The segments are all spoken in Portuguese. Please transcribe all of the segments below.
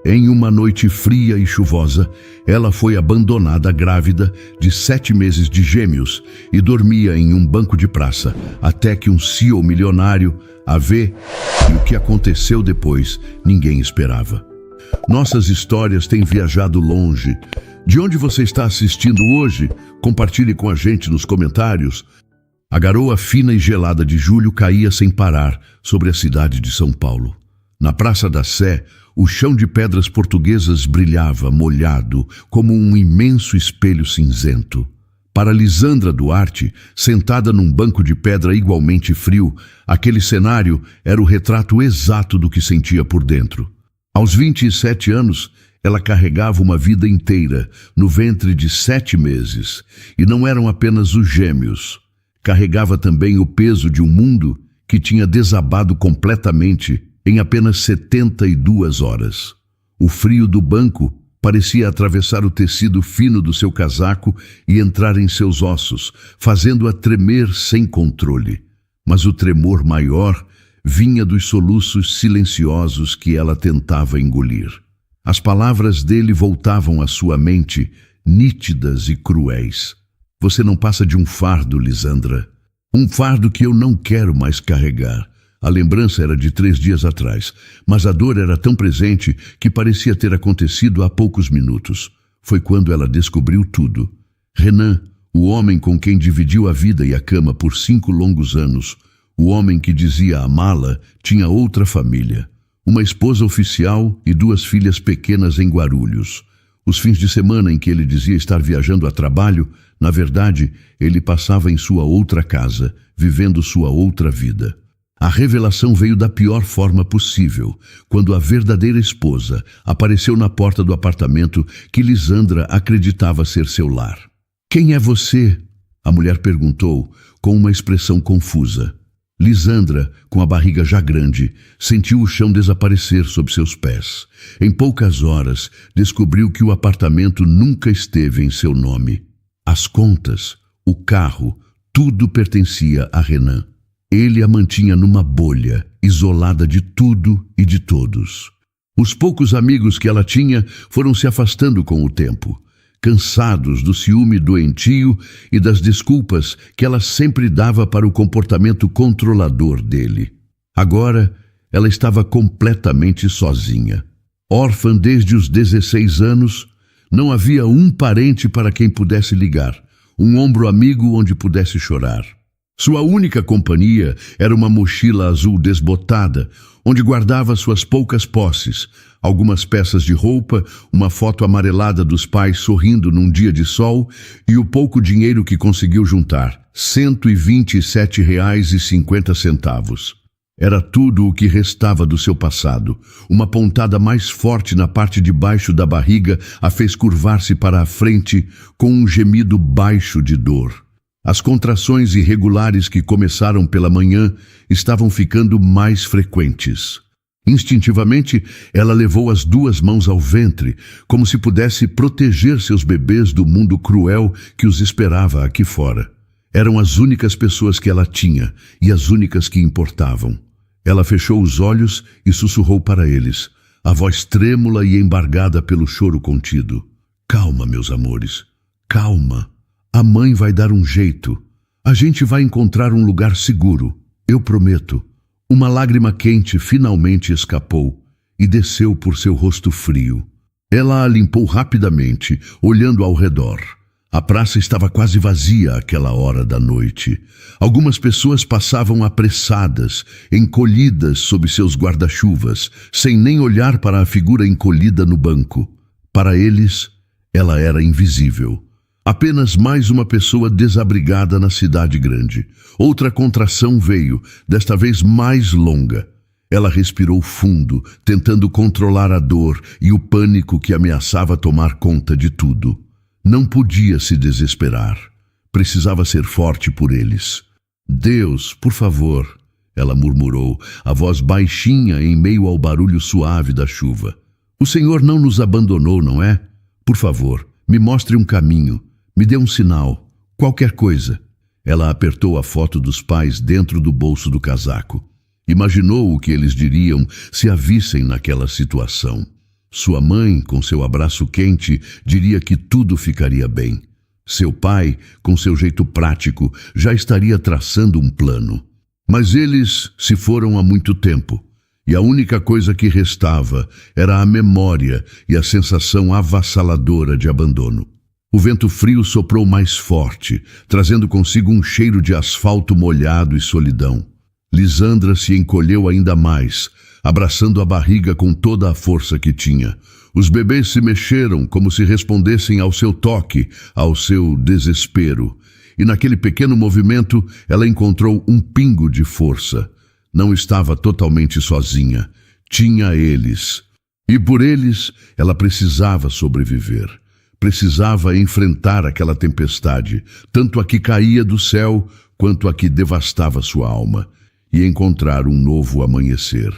Em uma noite fria e chuvosa, ela foi abandonada grávida de 7 meses de gêmeos e dormia em um banco de praça, até que um CEO milionário a vê, e o que aconteceu depois ninguém esperava. Nossas histórias têm viajado longe. De onde você está assistindo hoje? Compartilhe com a gente nos comentários. A garoa fina e gelada de julho caía sem parar sobre a cidade de São Paulo. Na Praça da Sé, o chão de pedras portuguesas brilhava, molhado, como um imenso espelho cinzento. Para Lisandra Duarte, sentada num banco de pedra igualmente frio, aquele cenário era o retrato exato do que sentia por dentro. Aos 27 anos, ela carregava uma vida inteira no ventre de 7 meses. E não eram apenas os gêmeos. Carregava também o peso de um mundo que tinha desabado completamente em apenas 72 horas. O frio do banco parecia atravessar o tecido fino do seu casaco e entrar em seus ossos, fazendo-a tremer sem controle. Mas o tremor maior vinha dos soluços silenciosos que ela tentava engolir. As palavras dele voltavam à sua mente, nítidas e cruéis. Você não passa de um fardo, Lisandra. Um fardo que eu não quero mais carregar. A lembrança era de 3 dias atrás, mas a dor era tão presente que parecia ter acontecido há poucos minutos. Foi quando ela descobriu tudo. Renan, o homem com quem dividiu a vida e a cama por 5 longos anos, o homem que dizia amá-la, tinha outra família. Uma esposa oficial e 2 filhas pequenas em Guarulhos. Os fins de semana em que ele dizia estar viajando a trabalho, na verdade, ele passava em sua outra casa, vivendo sua outra vida. A revelação veio da pior forma possível, quando a verdadeira esposa apareceu na porta do apartamento que Lisandra acreditava ser seu lar. "Quem é você?" a mulher perguntou, com uma expressão confusa. Lisandra, com a barriga já grande, sentiu o chão desaparecer sob seus pés. Em poucas horas, descobriu que o apartamento nunca esteve em seu nome. As contas, o carro, tudo pertencia a Renan. Ele a mantinha numa bolha, isolada de tudo e de todos. Os poucos amigos que ela tinha foram se afastando com o tempo, cansados do ciúme doentio e das desculpas que ela sempre dava para o comportamento controlador dele. Agora, ela estava completamente sozinha. Órfã desde os 16 anos, não havia um parente para quem pudesse ligar, um ombro amigo onde pudesse chorar. Sua única companhia era uma mochila azul desbotada, onde guardava suas poucas posses, algumas peças de roupa, uma foto amarelada dos pais sorrindo num dia de sol e o pouco dinheiro que conseguiu juntar, R$ 127,50. Era tudo o que restava do seu passado. Uma pontada mais forte na parte de baixo da barriga a fez curvar-se para a frente com um gemido baixo de dor. As contrações irregulares que começaram pela manhã estavam ficando mais frequentes. Instintivamente, ela levou as 2 mãos ao ventre, como se pudesse proteger seus bebês do mundo cruel que os esperava aqui fora. Eram as únicas pessoas que ela tinha e as únicas que importavam. Ela fechou os olhos e sussurrou para eles, a voz trêmula e embargada pelo choro contido. "Calma, meus amores, calma. A mãe vai dar um jeito. A gente vai encontrar um lugar seguro, eu prometo." Uma lágrima quente finalmente escapou e desceu por seu rosto frio. Ela a limpou rapidamente, olhando ao redor. A praça estava quase vazia àquela hora da noite. Algumas pessoas passavam apressadas, encolhidas sob seus guarda-chuvas, sem nem olhar para a figura encolhida no banco. Para eles, ela era invisível. Apenas mais uma pessoa desabrigada na cidade grande. Outra contração veio, desta vez mais longa. Ela respirou fundo, tentando controlar a dor e o pânico que ameaçava tomar conta de tudo. Não podia se desesperar. Precisava ser forte por eles. "Deus, por favor", ela murmurou, a voz baixinha em meio ao barulho suave da chuva. "O Senhor não nos abandonou, não é? Por favor, me mostre um caminho. Me dê um sinal, qualquer coisa." Ela apertou a foto dos pais dentro do bolso do casaco. Imaginou o que eles diriam se a vissem naquela situação. Sua mãe, com seu abraço quente, diria que tudo ficaria bem. Seu pai, com seu jeito prático, já estaria traçando um plano. Mas eles se foram há muito tempo, e a única coisa que restava era a memória e a sensação avassaladora de abandono. O vento frio soprou mais forte, trazendo consigo um cheiro de asfalto molhado e solidão. Lisandra se encolheu ainda mais, abraçando a barriga com toda a força que tinha. Os bebês se mexeram como se respondessem ao seu toque, ao seu desespero. E naquele pequeno movimento, ela encontrou um pingo de força. Não estava totalmente sozinha. Tinha eles. E por eles, ela precisava sobreviver. Precisava enfrentar aquela tempestade, tanto a que caía do céu, quanto a que devastava sua alma, e encontrar um novo amanhecer.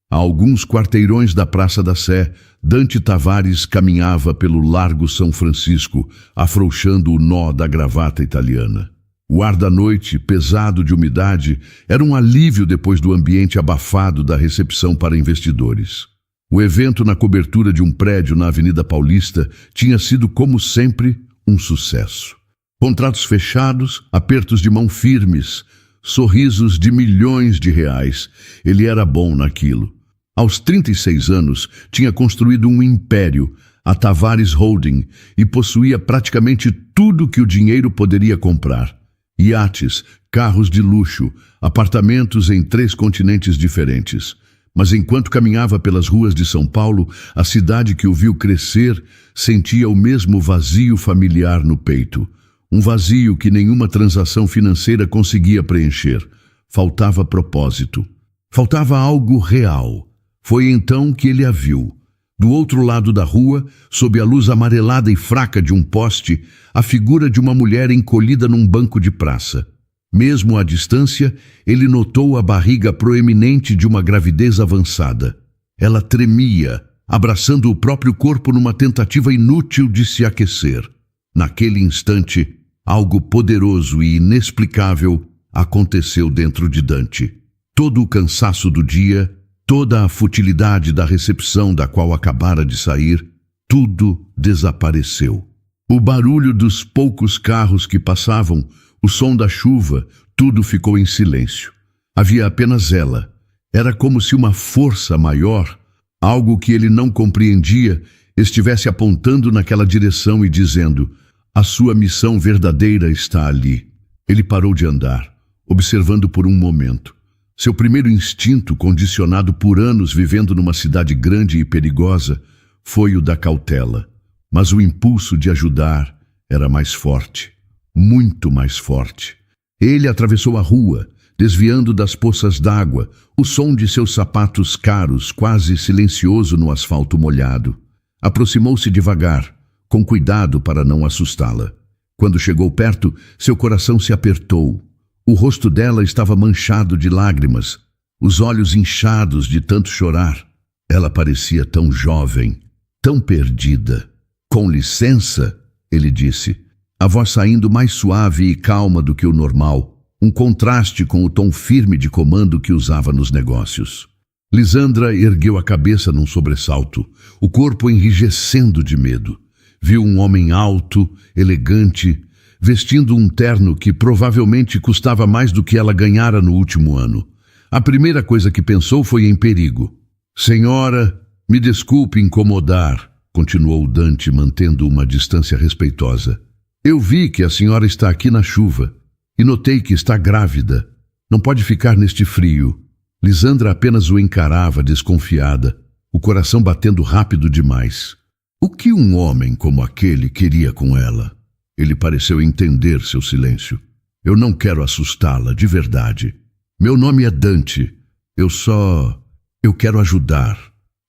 A alguns quarteirões da Praça da Sé, Dante Tavares caminhava pelo Largo São Francisco, afrouxando o nó da gravata italiana. O ar da noite, pesado de umidade, era um alívio depois do ambiente abafado da recepção para investidores. O evento na cobertura de um prédio na Avenida Paulista tinha sido, como sempre, um sucesso. Contratos fechados, apertos de mão firmes, sorrisos de milhões de reais. Ele era bom naquilo. Aos 36 anos, tinha construído um império, a Tavares Holding, e possuía praticamente tudo que o dinheiro poderia comprar. Iates, carros de luxo, apartamentos em 3 continentes diferentes. Mas enquanto caminhava pelas ruas de São Paulo, a cidade que o viu crescer sentia o mesmo vazio familiar no peito. Um vazio que nenhuma transação financeira conseguia preencher. Faltava propósito. Faltava algo real. Foi então que ele a viu. Do outro lado da rua, sob a luz amarelada e fraca de um poste, a figura de uma mulher encolhida num banco de praça. Mesmo à distância, ele notou a barriga proeminente de uma gravidez avançada. Ela tremia, abraçando o próprio corpo numa tentativa inútil de se aquecer. Naquele instante, algo poderoso e inexplicável aconteceu dentro de Dante. Todo o cansaço do dia, toda a futilidade da recepção da qual acabara de sair, tudo desapareceu. O barulho dos poucos carros que passavam, o som da chuva, tudo ficou em silêncio. Havia apenas ela. Era como se uma força maior, algo que ele não compreendia, estivesse apontando naquela direção e dizendo: a sua missão verdadeira está ali. Ele parou de andar, observando por um momento. Seu primeiro instinto, condicionado por anos vivendo numa cidade grande e perigosa, foi o da cautela. Mas o impulso de ajudar era mais forte. Muito mais forte. Ele atravessou a rua, desviando das poças d'água, o som de seus sapatos caros, quase silencioso no asfalto molhado. Aproximou-se devagar, com cuidado para não assustá-la. Quando chegou perto, seu coração se apertou. O rosto dela estava manchado de lágrimas, os olhos inchados de tanto chorar. Ela parecia tão jovem, tão perdida. Com licença, ele disse, a voz saindo mais suave e calma do que o normal, um contraste com o tom firme de comando que usava nos negócios. Lisandra ergueu a cabeça num sobressalto, o corpo enrijecendo de medo. Viu um homem alto, elegante, vestindo um terno que provavelmente custava mais do que ela ganhara no último ano. A primeira coisa que pensou foi em perigo. Senhora, me desculpe incomodar, continuou Dante, mantendo uma distância respeitosa. Eu vi que a senhora está aqui na chuva e notei que está grávida. Não pode ficar neste frio. Lisandra apenas o encarava desconfiada, o coração batendo rápido demais. O que um homem como aquele queria com ela? Ele pareceu entender seu silêncio. Eu não quero assustá-la, de verdade. Meu nome é Dante. Eu quero ajudar.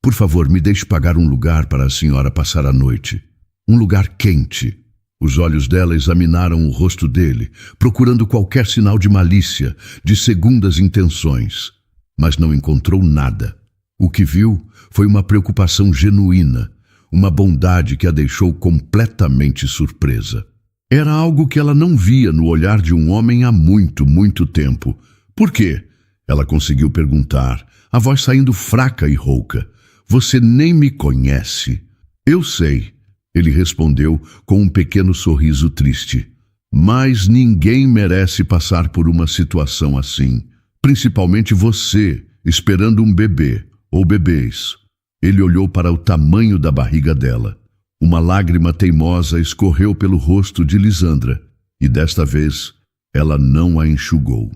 Por favor, me deixe pagar um lugar para a senhora passar a noite. Um lugar quente. Os olhos dela examinaram o rosto dele, procurando qualquer sinal de malícia, de segundas intenções. Mas não encontrou nada. O que viu foi uma preocupação genuína, uma bondade que a deixou completamente surpresa. Era algo que ela não via no olhar de um homem há muito, muito tempo. Por quê? Ela conseguiu perguntar, a voz saindo fraca e rouca. Você nem me conhece. Eu sei, ele respondeu com um pequeno sorriso triste. Mas ninguém merece passar por uma situação assim. Principalmente você, esperando um bebê ou bebês. Ele olhou para o tamanho da barriga dela. Uma lágrima teimosa escorreu pelo rosto de Lisandra, e desta vez ela não a enxugou.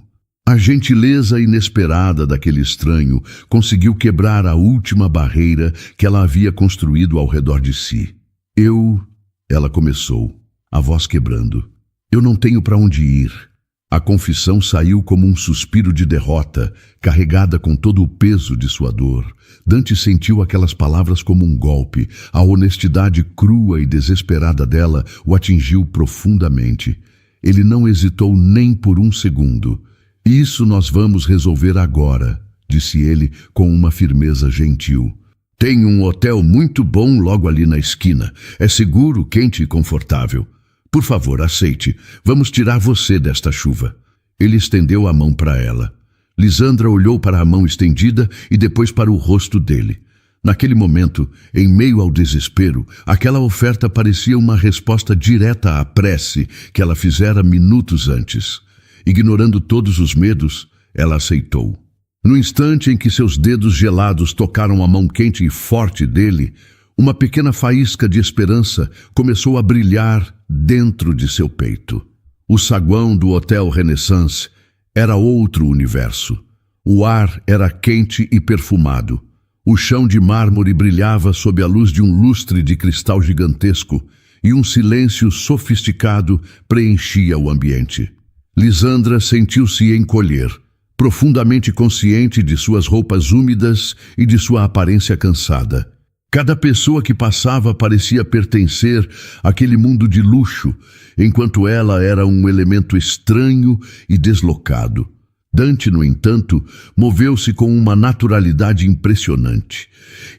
A gentileza inesperada daquele estranho conseguiu quebrar a última barreira que ela havia construído ao redor de si. Ela começou, a voz quebrando. Eu não tenho para onde ir. A confissão saiu como um suspiro de derrota, carregada com todo o peso de sua dor. Dante sentiu aquelas palavras como um golpe. A honestidade crua e desesperada dela o atingiu profundamente. Ele não hesitou nem por um segundo. Isso nós vamos resolver agora, disse ele com uma firmeza gentil. Tem um hotel muito bom logo ali na esquina. É seguro, quente e confortável. Por favor, aceite. Vamos tirar você desta chuva. Ele estendeu a mão para ela. Lisandra olhou para a mão estendida e depois para o rosto dele. Naquele momento, em meio ao desespero, aquela oferta parecia uma resposta direta à prece que ela fizera minutos antes. Ignorando todos os medos, ela aceitou. No instante em que seus dedos gelados tocaram a mão quente e forte dele, uma pequena faísca de esperança começou a brilhar dentro de seu peito. O saguão do Hotel Renaissance era outro universo. O ar era quente e perfumado. O chão de mármore brilhava sob a luz de um lustre de cristal gigantesco e um silêncio sofisticado preenchia o ambiente. Lisandra sentiu-se encolher, profundamente consciente de suas roupas úmidas e de sua aparência cansada. Cada pessoa que passava parecia pertencer àquele mundo de luxo, enquanto ela era um elemento estranho e deslocado. Dante, no entanto, moveu-se com uma naturalidade impressionante.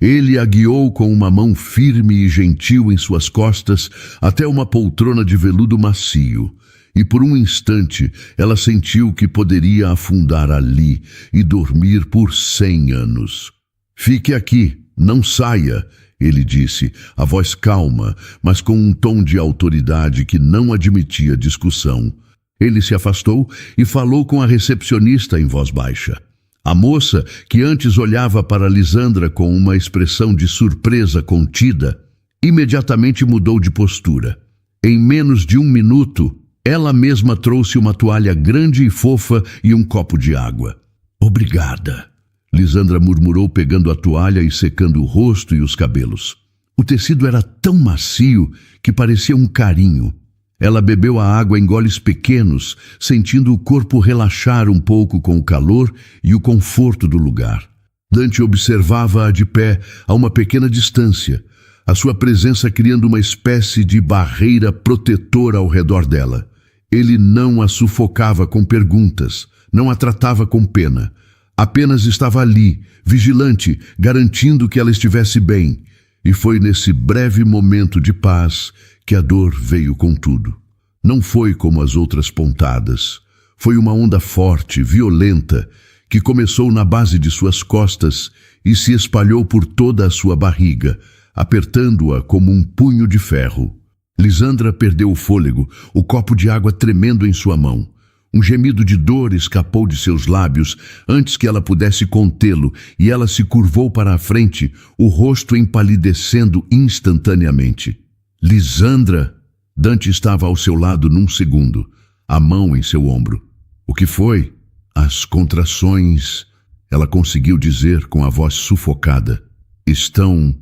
Ele a guiou com uma mão firme e gentil em suas costas até uma poltrona de veludo macio. E por um instante ela sentiu que poderia afundar ali e dormir por 100 anos. Fique aqui, não saia, ele disse, a voz calma, mas com um tom de autoridade que não admitia discussão. Ele se afastou e falou com a recepcionista em voz baixa. A moça, que antes olhava para Lisandra com uma expressão de surpresa contida, imediatamente mudou de postura. Em menos de 1 minuto, ela mesma trouxe uma toalha grande e fofa e um copo de água. Obrigada, Lisandra murmurou pegando a toalha e secando o rosto e os cabelos. O tecido era tão macio que parecia um carinho. Ela bebeu a água em goles pequenos, sentindo o corpo relaxar um pouco com o calor e o conforto do lugar. Dante observava-a de pé a uma pequena distância, a sua presença criando uma espécie de barreira protetora ao redor dela. Ele não a sufocava com perguntas, não a tratava com pena. Apenas estava ali, vigilante, garantindo que ela estivesse bem. E foi nesse breve momento de paz que a dor veio com tudo. Não foi como as outras pontadas. Foi uma onda forte, violenta, que começou na base de suas costas e se espalhou por toda a sua barriga, apertando-a como um punho de ferro. Lisandra perdeu o fôlego, o copo de água tremendo em sua mão. Um gemido de dor escapou de seus lábios antes que ela pudesse contê-lo, e ela se curvou para a frente, o rosto empalidecendo instantaneamente. Lisandra! Dante estava ao seu lado num segundo, a mão em seu ombro. O que foi? As contrações, ela conseguiu dizer com a voz sufocada. Estão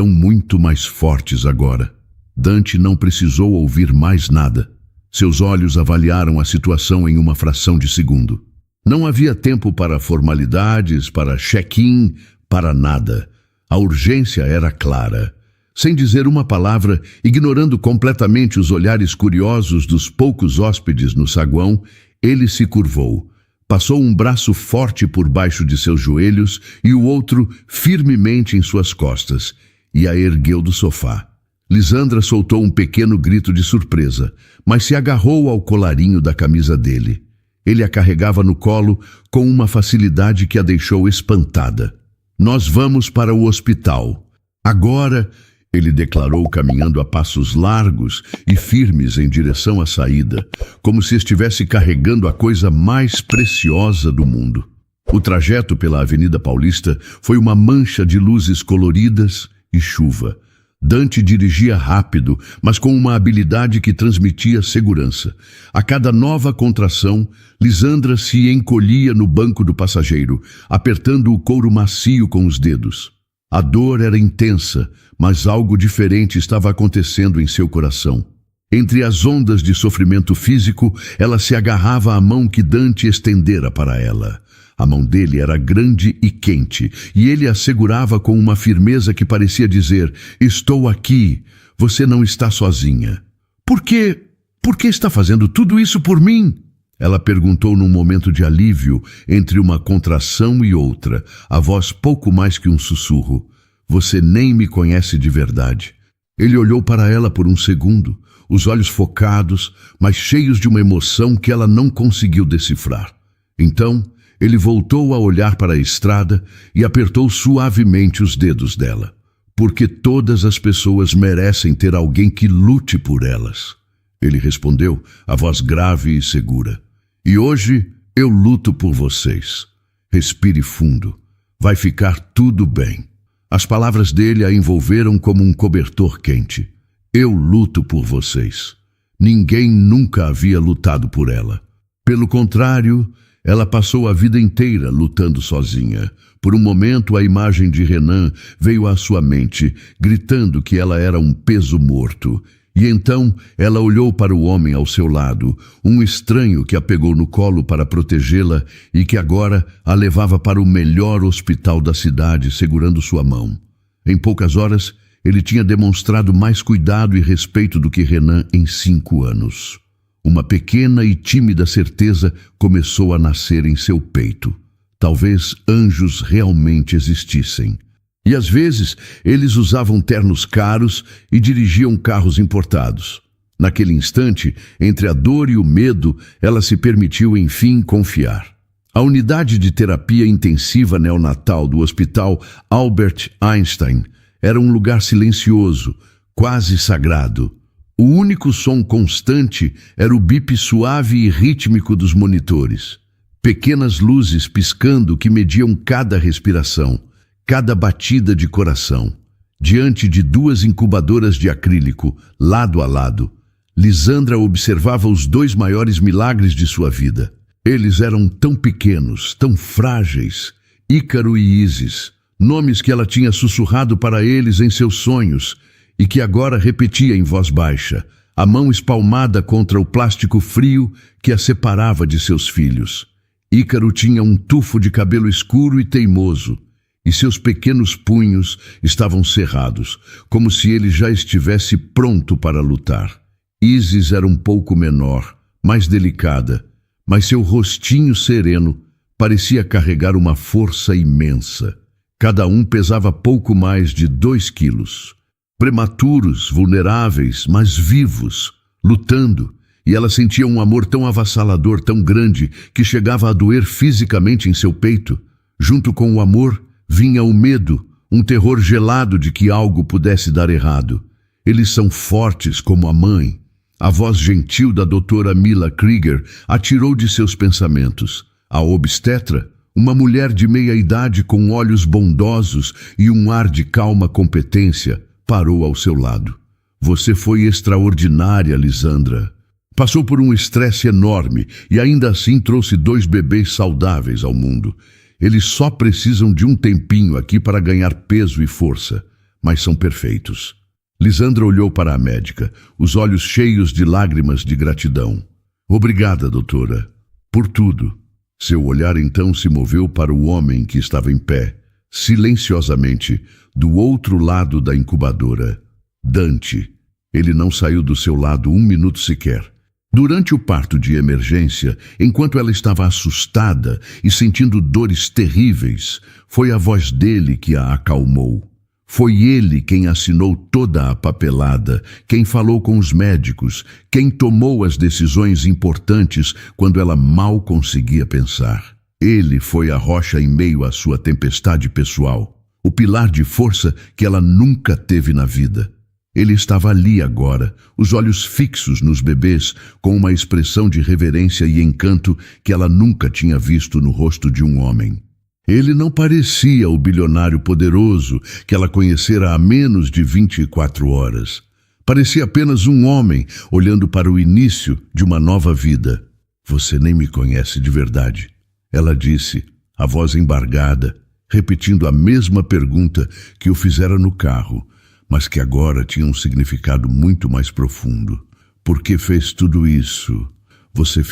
muito mais fortes agora. Dante não precisou ouvir mais nada. Seus olhos avaliaram a situação em uma fração de segundo. Não havia tempo para formalidades, para check-in, para nada. A urgência era clara. Sem dizer uma palavra, ignorando completamente os olhares curiosos dos poucos hóspedes no saguão, ele se curvou. Passou um braço forte por baixo de seus joelhos e o outro firmemente em suas costas, e a ergueu do sofá. Lisandra soltou um pequeno grito de surpresa, mas se agarrou ao colarinho da camisa dele. Ele a carregava no colo com uma facilidade que a deixou espantada. Nós vamos para o hospital. Agora, ele declarou, caminhando a passos largos e firmes em direção à saída, como se estivesse carregando a coisa mais preciosa do mundo. O trajeto pela Avenida Paulista foi uma mancha de luzes coloridas e chuva. Dante dirigia rápido, mas com uma habilidade que transmitia segurança. A cada nova contração, Lisandra se encolhia no banco do passageiro, apertando o couro macio com os dedos. A dor era intensa, mas algo diferente estava acontecendo em seu coração. Entre as ondas de sofrimento físico, ela se agarrava à mão que Dante estendera para ela. A mão dele era grande e quente, e ele a segurava com uma firmeza que parecia dizer: estou aqui, você não está sozinha. Por que está fazendo tudo isso por mim? Ela perguntou num momento de alívio, entre uma contração e outra, a voz pouco mais que um sussurro. Você nem me conhece de verdade. Ele olhou para ela por um segundo, os olhos focados, mas cheios de uma emoção que ela não conseguiu decifrar. Então, ele voltou a olhar para a estrada e apertou suavemente os dedos dela. Porque todas as pessoas merecem ter alguém que lute por elas. Ele respondeu, a voz grave e segura. E hoje eu luto por vocês. Respire fundo. Vai ficar tudo bem. As palavras dele a envolveram como um cobertor quente. Eu luto por vocês. Ninguém nunca havia lutado por ela. Pelo contrário, ela passou a vida inteira lutando sozinha. Por um momento, a imagem de Renan veio à sua mente, gritando que ela era um peso morto. E então ela olhou para o homem ao seu lado, um estranho que a pegou no colo para protegê-la e que agora a levava para o melhor hospital da cidade, segurando sua mão. Em poucas horas, ele tinha demonstrado mais cuidado e respeito do que Renan em 5 anos. Uma pequena e tímida certeza começou a nascer em seu peito. Talvez anjos realmente existissem. E às vezes eles usavam ternos caros e dirigiam carros importados. Naquele instante, entre a dor e o medo, ela se permitiu enfim confiar. A unidade de terapia intensiva neonatal do Hospital Albert Einstein era um lugar silencioso, quase sagrado. O único som constante era o bip suave e rítmico dos monitores. Pequenas luzes piscando que mediam cada respiração, cada batida de coração. Diante de 2 incubadoras de acrílico, lado a lado, Lisandra observava os 2 maiores milagres de sua vida. Eles eram tão pequenos, tão frágeis. Ícaro e Ísis, nomes que ela tinha sussurrado para eles em seus sonhos e que agora repetia em voz baixa, a mão espalmada contra o plástico frio que a separava de seus filhos. Ícaro tinha um tufo de cabelo escuro e teimoso, e seus pequenos punhos estavam cerrados, como se ele já estivesse pronto para lutar. Ísis era um pouco menor, mais delicada, mas seu rostinho sereno parecia carregar uma força imensa. Cada um pesava pouco mais de 2 quilos. Prematuros, vulneráveis, mas vivos, lutando, e ela sentia um amor tão avassalador, tão grande, que chegava a doer fisicamente em seu peito. Junto com o amor, vinha o medo, um terror gelado de que algo pudesse dar errado. Eles são fortes como a mãe. A voz gentil da doutora Mila Krieger a tirou de seus pensamentos. A obstetra, uma mulher de meia-idade com olhos bondosos e um ar de calma competência, parou ao seu lado. Você foi extraordinária, Lisandra. Passou por um estresse enorme e ainda assim trouxe 2 bebês saudáveis ao mundo. Eles só precisam de um tempinho aqui para ganhar peso e força, mas são perfeitos. Lisandra olhou para a médica, os olhos cheios de lágrimas de gratidão. Obrigada, doutora, por tudo. Seu olhar então se moveu para o homem que estava em pé, silenciosamente, do outro lado da incubadora. Dante. Ele não saiu do seu lado 1 minuto sequer. Durante o parto de emergência, enquanto ela estava assustada e sentindo dores terríveis, foi a voz dele que a acalmou. Foi ele quem assinou toda a papelada, quem falou com os médicos, quem tomou as decisões importantes quando ela mal conseguia pensar. Ele foi a rocha em meio à sua tempestade pessoal, o pilar de força que ela nunca teve na vida. Ele estava ali agora, os olhos fixos nos bebês, com uma expressão de reverência e encanto que ela nunca tinha visto no rosto de um homem. Ele não parecia o bilionário poderoso que ela conhecera há menos de 24 horas. Parecia apenas um homem olhando para o início de uma nova vida. Você nem me conhece de verdade, ela disse, a voz embargada, repetindo a mesma pergunta que o fizera no carro, mas que agora tinha um significado muito mais profundo. Por que fez tudo isso? Você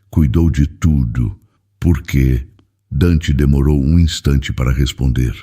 cuidou de tudo. Por quê? Dante demorou um instante para responder.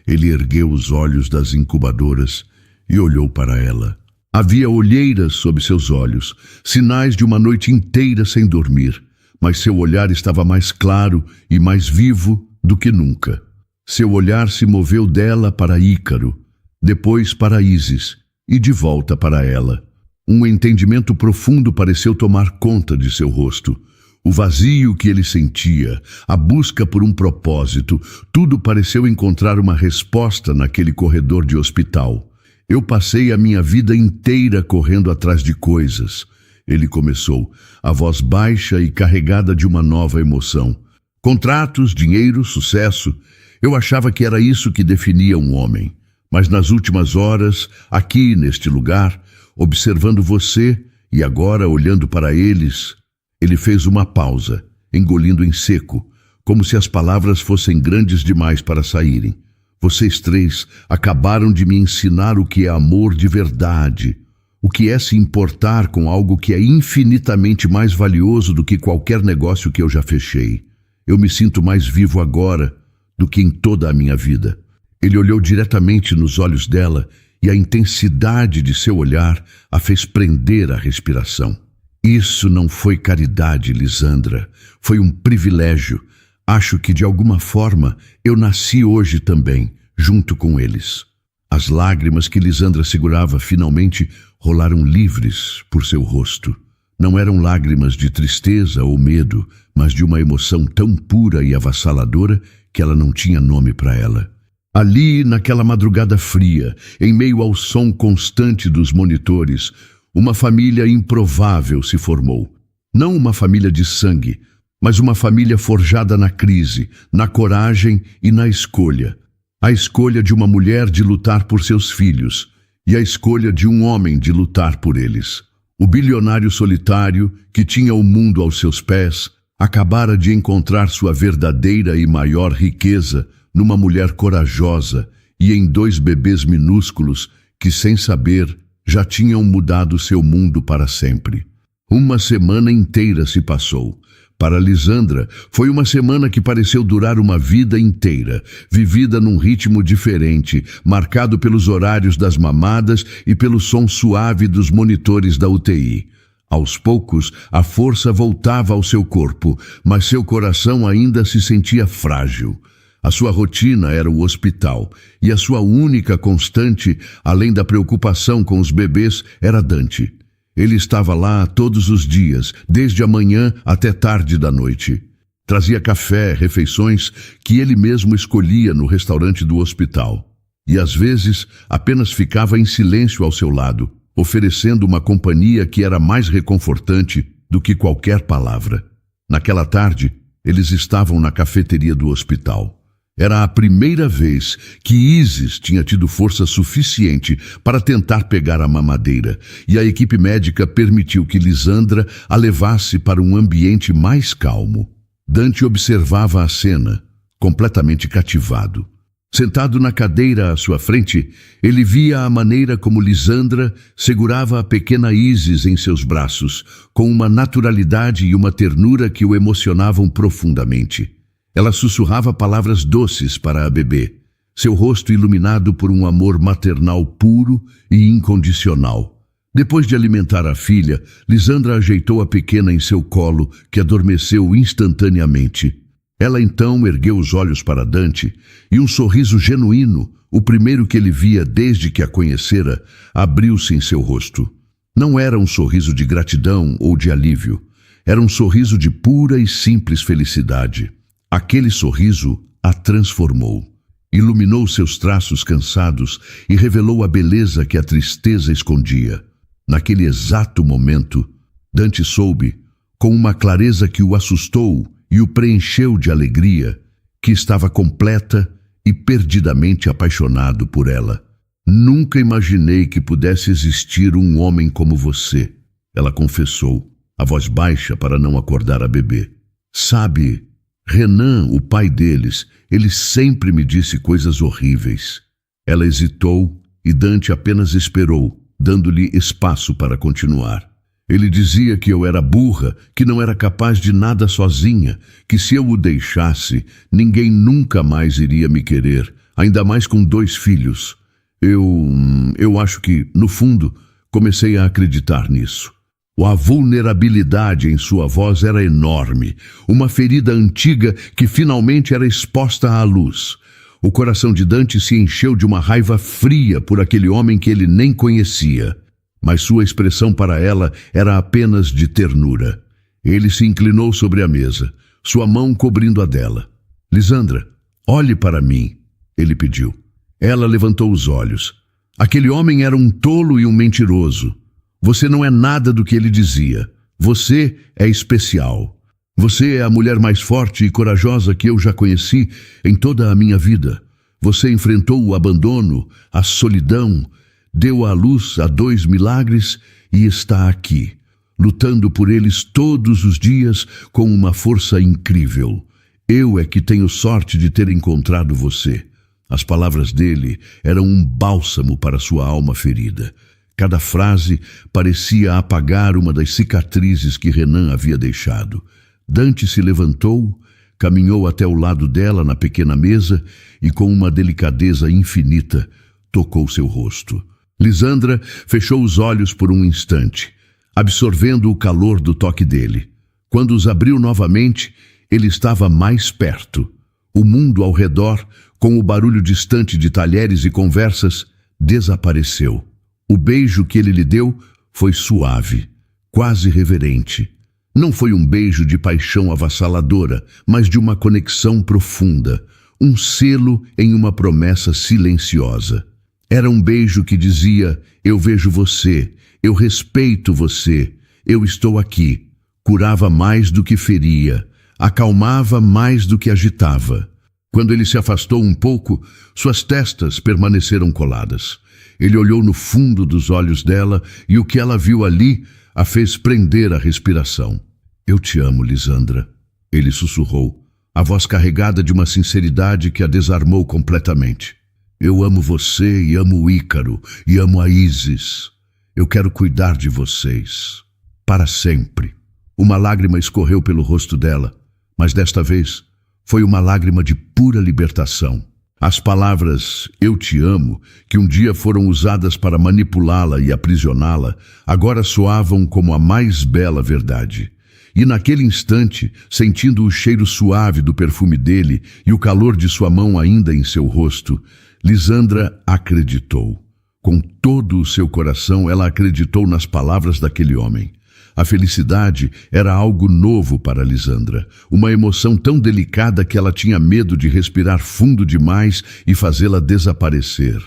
Ele ergueu os olhos das incubadoras e olhou para ela. Havia olheiras sob seus olhos, sinais de uma noite inteira sem dormir, mas seu olhar estava mais claro e mais vivo do que nunca. Seu olhar se moveu dela para Ícaro, depois para Ísis e de volta para ela. Um entendimento profundo pareceu tomar conta de seu rosto. O vazio que ele sentia, a busca por um propósito, tudo pareceu encontrar uma resposta naquele corredor de hospital. Eu passei a minha vida inteira correndo atrás de coisas. Ele começou, a voz baixa e carregada de uma nova emoção. Contratos, dinheiro, sucesso. Eu achava que era isso que definia um homem. Mas nas últimas horas, aqui neste lugar, observando você e agora olhando para eles, ele fez uma pausa, engolindo em seco, como se as palavras fossem grandes demais para saírem. Vocês três acabaram de me ensinar o que é amor de verdade, o que é se importar com algo que é infinitamente mais valioso do que qualquer negócio que eu já fechei. Eu me sinto mais vivo agora do que em toda a minha vida. Ele olhou diretamente nos olhos dela e a intensidade de seu olhar a fez prender a respiração. Isso não foi caridade, Lisandra. Foi um privilégio. Acho que, de alguma forma, eu nasci hoje também, junto com eles. As lágrimas que Lisandra segurava finalmente rolaram livres por seu rosto. Não eram lágrimas de tristeza ou medo, mas de uma emoção tão pura e avassaladora que ela não tinha nome para ela. Ali, naquela madrugada fria, em meio ao som constante dos monitores, uma família improvável se formou. Não uma família de sangue, mas uma família forjada na crise, na coragem e na escolha. A escolha de uma mulher de lutar por seus filhos e a escolha de um homem de lutar por eles. O bilionário solitário, que tinha o mundo aos seus pés, acabara de encontrar sua verdadeira e maior riqueza numa mulher corajosa e em 2 bebês minúsculos que, sem saber, já tinham mudado seu mundo para sempre. Uma semana inteira se passou. Para Lisandra, foi uma semana que pareceu durar uma vida inteira, vivida num ritmo diferente, marcado pelos horários das mamadas e pelo som suave dos monitores da UTI. Aos poucos, a força voltava ao seu corpo, mas seu coração ainda se sentia frágil. A sua rotina era o hospital, e a sua única constante, além da preocupação com os bebês, era Dante. Ele estava lá todos os dias, desde a manhã até tarde da noite. Trazia café, refeições que ele mesmo escolhia no restaurante do hospital. E às vezes apenas ficava em silêncio ao seu lado, oferecendo uma companhia que era mais reconfortante do que qualquer palavra. Naquela tarde, eles estavam na cafeteria do hospital. Era a primeira vez que Ísis tinha tido força suficiente para tentar pegar a mamadeira, e a equipe médica permitiu que Lisandra a levasse para um ambiente mais calmo. Dante observava a cena, completamente cativado. Sentado na cadeira à sua frente, ele via a maneira como Lisandra segurava a pequena Ísis em seus braços, com uma naturalidade e uma ternura que o emocionavam profundamente. Ela sussurrava palavras doces para a bebê, seu rosto iluminado por um amor maternal puro e incondicional. Depois de alimentar a filha, Lisandra ajeitou a pequena em seu colo, que adormeceu instantaneamente. Ela então ergueu os olhos para Dante e um sorriso genuíno, o primeiro que ele via desde que a conhecera, abriu-se em seu rosto. Não era um sorriso de gratidão ou de alívio. Era um sorriso de pura e simples felicidade. Aquele sorriso a transformou. Iluminou seus traços cansados e revelou a beleza que a tristeza escondia. Naquele exato momento, Dante soube, com uma clareza que o assustou e o preencheu de alegria, que estava completa e perdidamente apaixonado por ela. Nunca imaginei que pudesse existir um homem como você, ela confessou, a voz baixa para não acordar a bebê. Sabe, Renan, o pai deles, ele sempre me disse coisas horríveis. Ela hesitou e Dante apenas esperou, dando-lhe espaço para continuar. Ele dizia que eu era burra, que não era capaz de nada sozinha, que se eu o deixasse, ninguém nunca mais iria me querer, ainda mais com 2 filhos. Eu acho que, no fundo, comecei a acreditar nisso. A vulnerabilidade em sua voz era enorme, uma ferida antiga que finalmente era exposta à luz. O coração de Dante se encheu de uma raiva fria por aquele homem que ele nem conhecia. Mas sua expressão para ela era apenas de ternura. Ele se inclinou sobre a mesa, sua mão cobrindo a dela. Lisandra, olhe para mim, ele pediu. Ela levantou os olhos. Aquele homem era um tolo e um mentiroso. Você não é nada do que ele dizia. Você é especial. Você é a mulher mais forte e corajosa que eu já conheci em toda a minha vida. Você enfrentou o abandono, a solidão, deu à luz a 2 milagres e está aqui, lutando por eles todos os dias com uma força incrível. Eu é que tenho sorte de ter encontrado você. As palavras dele eram um bálsamo para sua alma ferida. Cada frase parecia apagar uma das cicatrizes que Renan havia deixado. Dante se levantou, caminhou até o lado dela na pequena mesa e, com uma delicadeza infinita, tocou seu rosto. Lisandra fechou os olhos por um instante, absorvendo o calor do toque dele. Quando os abriu novamente, ele estava mais perto. O mundo ao redor, com o barulho distante de talheres e conversas, desapareceu. O beijo que ele lhe deu foi suave, quase reverente. Não foi um beijo de paixão avassaladora, mas de uma conexão profunda, um selo em uma promessa silenciosa. Era um beijo que dizia: eu vejo você, eu respeito você, eu estou aqui. Curava mais do que feria, acalmava mais do que agitava. Quando ele se afastou um pouco, suas testas permaneceram coladas. Ele olhou no fundo dos olhos dela e o que ela viu ali a fez prender a respiração. Eu te amo, Lisandra, ele sussurrou, a voz carregada de uma sinceridade que a desarmou completamente. Eu amo você e amo o Ícaro e amo a Isis. Eu quero cuidar de vocês, para sempre. Uma lágrima escorreu pelo rosto dela, mas desta vez foi uma lágrima de pura libertação. As palavras "eu te amo", que um dia foram usadas para manipulá-la e aprisioná-la, agora soavam como a mais bela verdade. E naquele instante, sentindo o cheiro suave do perfume dele e o calor de sua mão ainda em seu rosto, Lisandra acreditou. Com todo o seu coração, ela acreditou nas palavras daquele homem. A felicidade era algo novo para Lisandra, uma emoção tão delicada que ela tinha medo de respirar fundo demais e fazê-la desaparecer.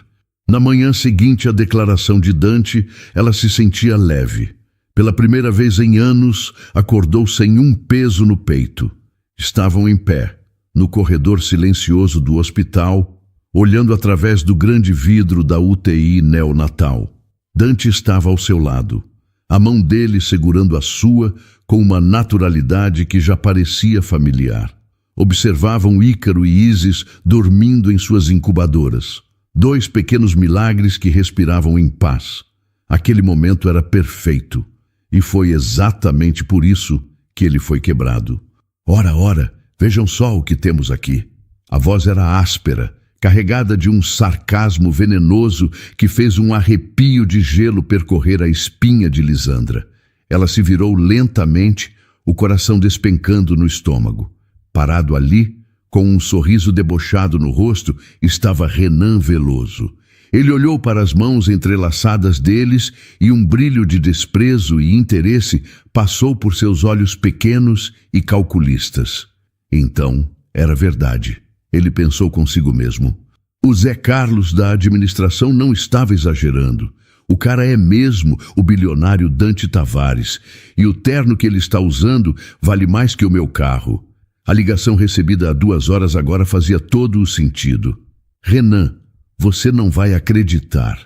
Na manhã seguinte à declaração de Dante, ela se sentia leve. Pela primeira vez em anos, acordou sem um peso no peito. Estavam em pé, no corredor silencioso do hospital, olhando através do grande vidro da UTI neonatal. Dante estava ao seu lado, a mão dele segurando a sua com uma naturalidade que já parecia familiar. Observavam Ícaro e Isis dormindo em suas incubadoras. 2 pequenos milagres que respiravam em paz. Aquele momento era perfeito, e foi exatamente por isso que ele foi quebrado. Ora, vejam só o que temos aqui. A voz era áspera, carregada de um sarcasmo venenoso que fez um arrepio de gelo percorrer a espinha de Lisandra. Ela se virou lentamente, o coração despencando no estômago. Parado ali, com um sorriso debochado no rosto, estava Renan Veloso. Ele olhou para as mãos entrelaçadas deles e um brilho de desprezo e interesse passou por seus olhos pequenos e calculistas. Então, era verdade. Ele pensou consigo mesmo. O Zé Carlos da administração não estava exagerando. O cara é mesmo o bilionário Dante Tavares, e o terno que ele está usando vale mais que o meu carro. A ligação recebida há 2 horas agora fazia todo o sentido. Renan, você não vai acreditar.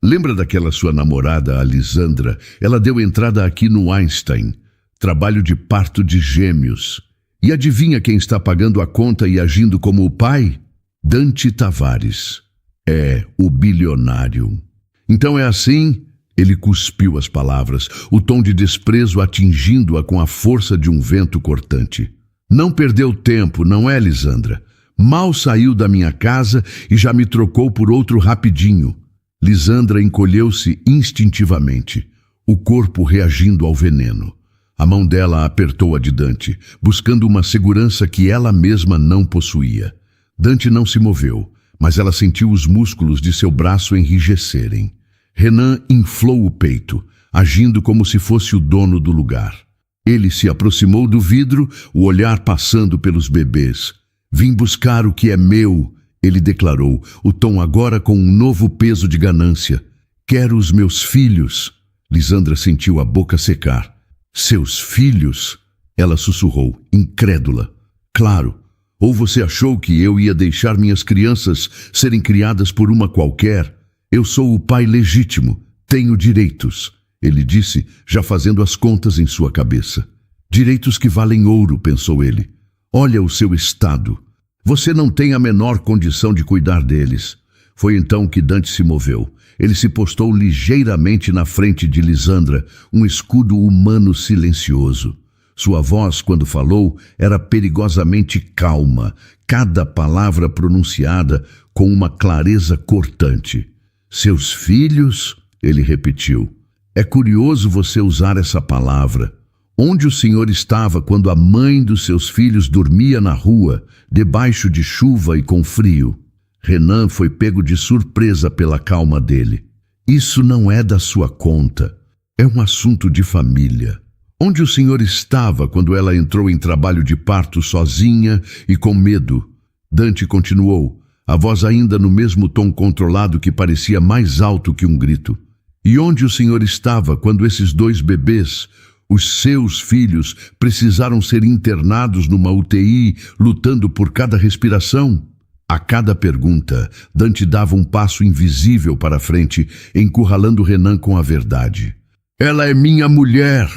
Lembra daquela sua namorada, a Lisandra? Ela deu entrada aqui no Einstein. Trabalho de parto de gêmeos. E adivinha quem está pagando a conta e agindo como o pai? Dante Tavares. É o bilionário. Então é assim? Ele cuspiu as palavras, o tom de desprezo atingindo-a com a força de um vento cortante. Não perdeu tempo, não é, Lisandra? Mal saiu da minha casa e já me trocou por outro rapidinho. Lisandra encolheu-se instintivamente, o corpo reagindo ao veneno. A mão dela apertou a de Dante, buscando uma segurança que ela mesma não possuía. Dante não se moveu, mas ela sentiu os músculos de seu braço enrijecerem. Renan inflou o peito, agindo como se fosse o dono do lugar. Ele se aproximou do vidro, o olhar passando pelos bebês. Vim buscar o que é meu, ele declarou, o tom agora com um novo peso de ganância. Quero os meus filhos. Lisandra sentiu a boca secar. Seus filhos? Ela sussurrou, incrédula. Claro, ou você achou que eu ia deixar minhas crianças serem criadas por uma qualquer? Eu sou o pai legítimo, tenho direitos, ele disse, já fazendo as contas em sua cabeça. Direitos que valem ouro, pensou ele. Olha o seu estado. Você não tem a menor condição de cuidar deles. Foi então que Dante se moveu. Ele se postou ligeiramente na frente de Lisandra, um escudo humano silencioso. Sua voz, quando falou, era perigosamente calma, cada palavra pronunciada com uma clareza cortante. Seus filhos? Ele repetiu. É curioso você usar essa palavra. Onde o senhor estava quando a mãe dos seus filhos dormia na rua, debaixo de chuva e com frio? Renan foi pego de surpresa pela calma dele. Isso não é da sua conta. É um assunto de família. Onde o senhor estava quando ela entrou em trabalho de parto sozinha e com medo? Dante continuou, a voz ainda no mesmo tom controlado que parecia mais alto que um grito. E onde o senhor estava quando esses 2 bebês, os seus filhos, precisaram ser internados numa UTI, lutando por cada respiração? A cada pergunta, Dante dava um passo invisível para frente, encurralando Renan com a verdade. Ela é minha mulher!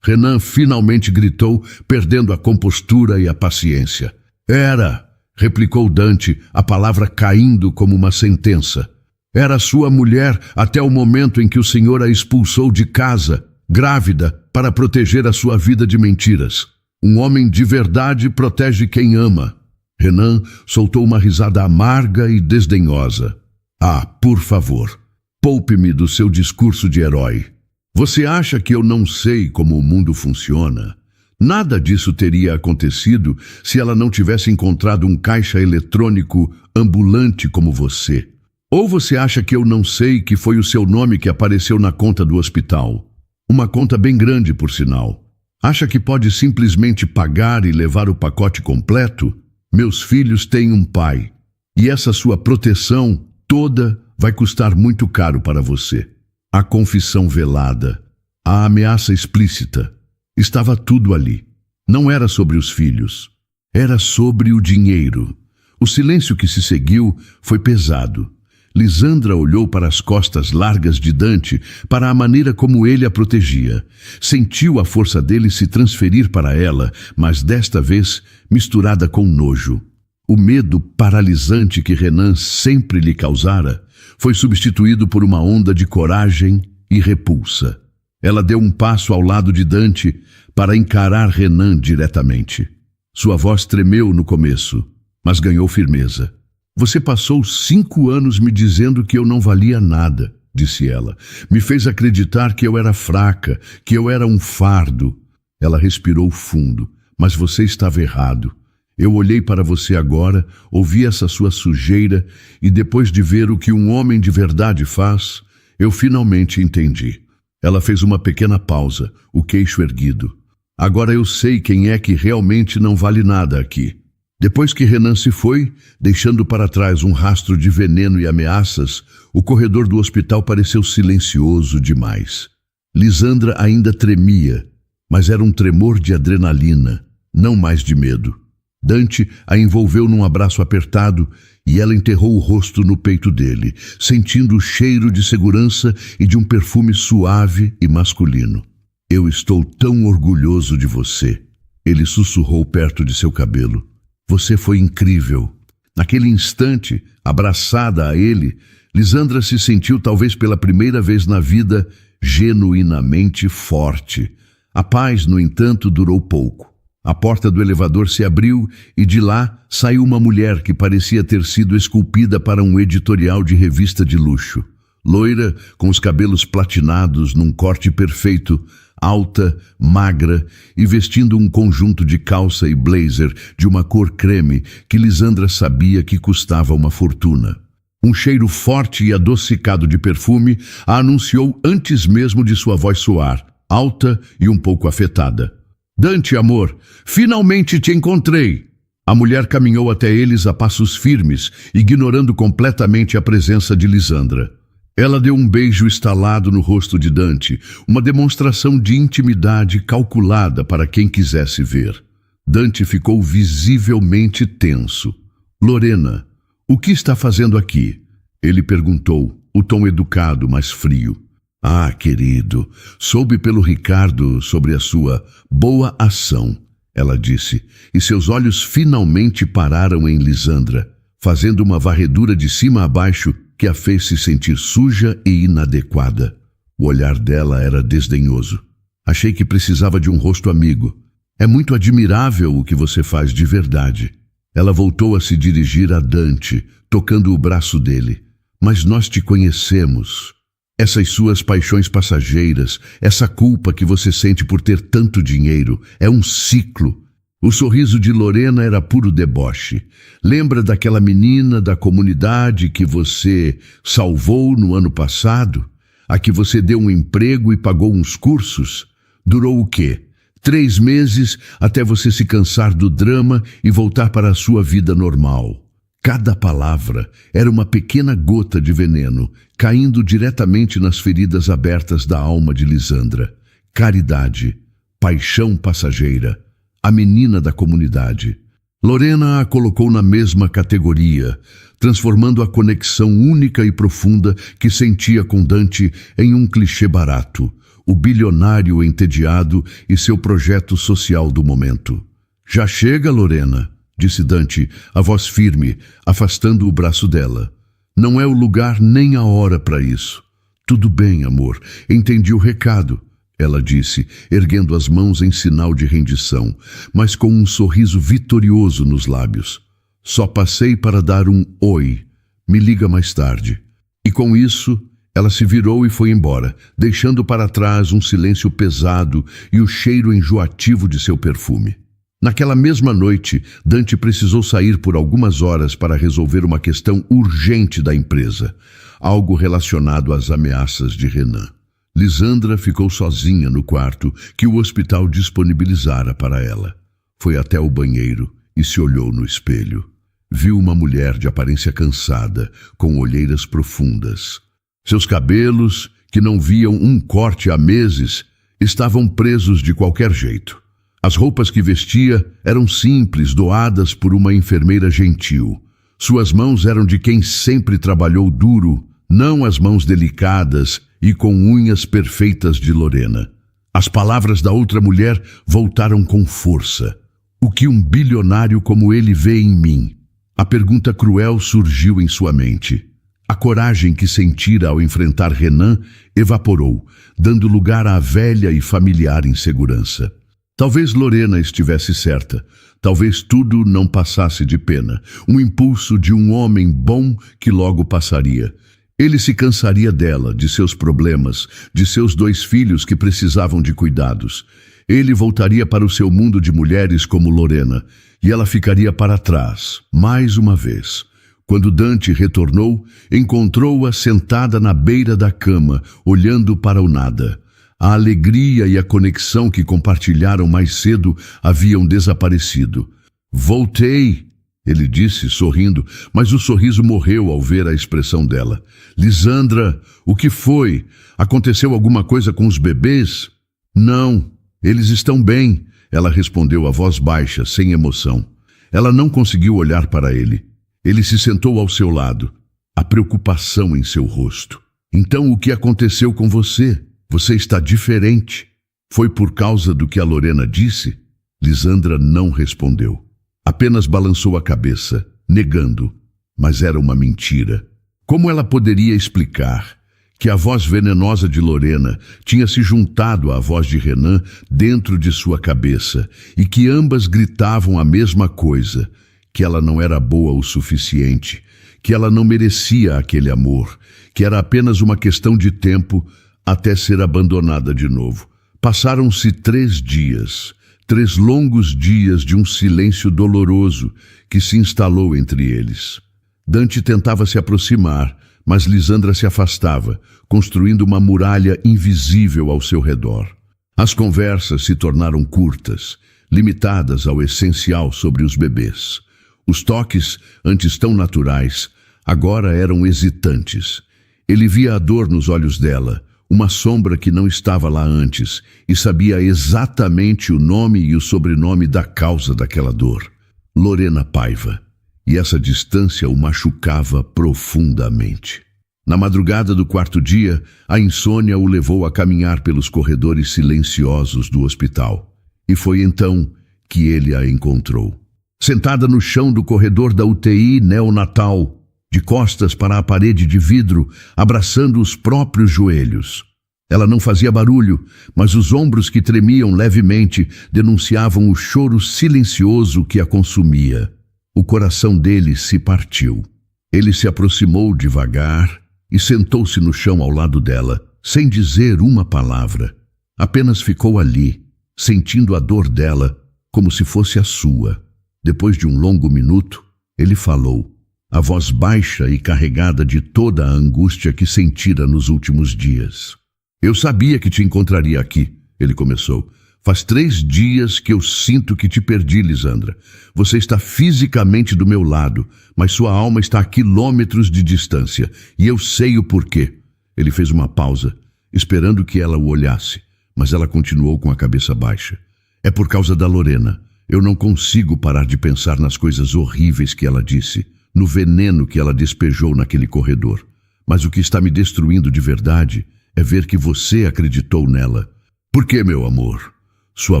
Renan finalmente gritou, perdendo a compostura e a paciência. Era, replicou Dante, a palavra caindo como uma sentença. Era sua mulher até o momento em que o senhor a expulsou de casa, grávida, para proteger a sua vida de mentiras. Um homem de verdade protege quem ama. Renan soltou uma risada amarga e desdenhosa. Ah, por favor, poupe-me do seu discurso de herói. Você acha que eu não sei como o mundo funciona? Nada disso teria acontecido se ela não tivesse encontrado um caixa eletrônico ambulante como você. Ou você acha que eu não sei que foi o seu nome que apareceu na conta do hospital? Uma conta bem grande, por sinal. Acha que pode simplesmente pagar e levar o pacote completo? Meus filhos têm um pai. E essa sua proteção toda vai custar muito caro para você. A confissão velada, a ameaça explícita, estava tudo ali. Não era sobre os filhos, era sobre o dinheiro. O silêncio que se seguiu foi pesado. Lisandra olhou para as costas largas de Dante, para a maneira como ele a protegia. Sentiu a força dele se transferir para ela, mas desta vez misturada com nojo. O medo paralisante que Renan sempre lhe causara foi substituído por uma onda de coragem e repulsa. Ela deu um passo ao lado de Dante para encarar Renan diretamente. Sua voz tremeu no começo, mas ganhou firmeza. Você passou 5 anos me dizendo que eu não valia nada, disse ela. Me fez acreditar que eu era fraca, que eu era um fardo. Ela respirou fundo, mas você estava errado. Eu olhei para você agora, ouvi essa sua sujeira e depois de ver o que um homem de verdade faz, eu finalmente entendi. Ela fez uma pequena pausa, o queixo erguido. Agora eu sei quem é que realmente não vale nada aqui. Depois que Renan se foi, deixando para trás um rastro de veneno e ameaças, o corredor do hospital pareceu silencioso demais. Lisandra ainda tremia, mas era um tremor de adrenalina, não mais de medo. Dante a envolveu num abraço apertado e ela enterrou o rosto no peito dele, sentindo o cheiro de segurança e de um perfume suave e masculino. Eu estou tão orgulhoso de você, ele sussurrou perto de seu cabelo. Você foi incrível. Naquele instante, abraçada a ele, Lisandra se sentiu talvez pela primeira vez na vida genuinamente forte. A paz, no entanto, durou pouco. A porta do elevador se abriu e de lá saiu uma mulher que parecia ter sido esculpida para um editorial de revista de luxo. Loira, com os cabelos platinados num corte perfeito, alta, magra e vestindo um conjunto de calça e blazer de uma cor creme que Lisandra sabia que custava uma fortuna. Um cheiro forte e adocicado de perfume a anunciou antes mesmo de sua voz soar, alta e um pouco afetada. Dante, amor, finalmente te encontrei! A mulher caminhou até eles a passos firmes, ignorando completamente a presença de Lisandra. Ela deu um beijo estalado no rosto de Dante, uma demonstração de intimidade calculada para quem quisesse ver. Dante ficou visivelmente tenso. Lorena, o que está fazendo aqui? Ele perguntou, o tom educado, mas frio. Ah, querido, soube pelo Ricardo sobre a sua boa ação, ela disse, e seus olhos finalmente pararam em Lisandra, fazendo uma varredura de cima a baixo que a fez se sentir suja e inadequada. O olhar dela era desdenhoso. Achei que precisava de um rosto amigo. É muito admirável o que você faz de verdade. Ela voltou a se dirigir a Dante, tocando o braço dele. Mas nós te conhecemos. Essas suas paixões passageiras, essa culpa que você sente por ter tanto dinheiro, é um ciclo. O sorriso de Lorena era puro deboche. Lembra daquela menina da comunidade que você salvou no ano passado? A que você deu um emprego e pagou uns cursos? Durou o quê? 3 meses até você se cansar do drama e voltar para a sua vida normal. Cada palavra era uma pequena gota de veneno, caindo diretamente nas feridas abertas da alma de Lisandra. Caridade, paixão passageira, a menina da comunidade. Lorena a colocou na mesma categoria, transformando a conexão única e profunda que sentia com Dante em um clichê barato, o bilionário entediado e seu projeto social do momento. Já chega, Lorena, disse Dante, a voz firme, afastando o braço dela. Não é o lugar nem a hora para isso. Tudo bem, amor, entendi o recado, ela disse, erguendo as mãos em sinal de rendição, mas com um sorriso vitorioso nos lábios. Só passei para dar um oi. Me liga mais tarde. E com isso, ela se virou e foi embora, deixando para trás um silêncio pesado e o cheiro enjoativo de seu perfume. Naquela mesma noite, Dante precisou sair por algumas horas para resolver uma questão urgente da empresa, algo relacionado às ameaças de Renan. Lisandra ficou sozinha no quarto que o hospital disponibilizara para ela. Foi até o banheiro e se olhou no espelho. Viu uma mulher de aparência cansada, com olheiras profundas. Seus cabelos, que não viam um corte há meses, estavam presos de qualquer jeito. As roupas que vestia eram simples, doadas por uma enfermeira gentil. Suas mãos eram de quem sempre trabalhou duro, não as mãos delicadas e com unhas perfeitas de Lorena. As palavras da outra mulher voltaram com força. O que um bilionário como ele vê em mim? A pergunta cruel surgiu em sua mente. A coragem que sentira ao enfrentar Renan evaporou, dando lugar à velha e familiar insegurança. Talvez Lorena estivesse certa. Talvez tudo não passasse de pena. Um impulso de um homem bom que logo passaria. Ele se cansaria dela, de seus problemas, de seus 2 filhos que precisavam de cuidados. Ele voltaria para o seu mundo de mulheres como Lorena, e ela ficaria para trás, mais uma vez. Quando Dante retornou, encontrou-a sentada na beira da cama, olhando para o nada. A alegria e a conexão que compartilharam mais cedo haviam desaparecido. "Voltei", ele disse, sorrindo, mas o sorriso morreu ao ver a expressão dela. "Lisandra, o que foi? Aconteceu alguma coisa com os bebês?" "Não, eles estão bem", ela respondeu a voz baixa, sem emoção. Ela não conseguiu olhar para ele. Ele se sentou ao seu lado, a preocupação em seu rosto. "Então o que aconteceu com você? Você está diferente. Foi por causa do que a Lorena disse?" Lisandra não respondeu. Apenas balançou a cabeça, negando, mas era uma mentira. Como ela poderia explicar que a voz venenosa de Lorena tinha se juntado à voz de Renan dentro de sua cabeça e que ambas gritavam a mesma coisa, que ela não era boa o suficiente, que ela não merecia aquele amor, que era apenas uma questão de tempo até ser abandonada de novo? Passaram-se 3 dias, 3 longos dias de um silêncio doloroso que se instalou entre eles. Dante tentava se aproximar, mas Lisandra se afastava, construindo uma muralha invisível ao seu redor. As conversas se tornaram curtas, limitadas ao essencial sobre os bebês. Os toques, antes tão naturais, agora eram hesitantes. Ele via a dor nos olhos dela, uma sombra que não estava lá antes, e sabia exatamente o nome e o sobrenome da causa daquela dor: Lorena Paiva. E essa distância o machucava profundamente. Na madrugada do 4º dia, a insônia o levou a caminhar pelos corredores silenciosos do hospital. E foi então que ele a encontrou. Sentada no chão do corredor da UTI neonatal, de costas para a parede de vidro, abraçando os próprios joelhos. Ela não fazia barulho, mas os ombros que tremiam levemente denunciavam o choro silencioso que a consumia. O coração dele se partiu. Ele se aproximou devagar e sentou-se no chão ao lado dela, sem dizer uma palavra. Apenas ficou ali, sentindo a dor dela como se fosse a sua. Depois de um longo minuto, ele falou, a voz baixa e carregada de toda a angústia que sentira nos últimos dias. "Eu sabia que te encontraria aqui", ele começou. "Faz 3 dias que eu sinto que te perdi, Lisandra. Você está fisicamente do meu lado, mas sua alma está a quilômetros de distância, e eu sei o porquê." Ele fez uma pausa, esperando que ela o olhasse, mas ela continuou com a cabeça baixa. "É por causa da Lorena. Eu não consigo parar de pensar nas coisas horríveis que ela disse, no veneno que ela despejou naquele corredor. Mas o que está me destruindo de verdade é ver que você acreditou nela." "Por que, meu amor?" Sua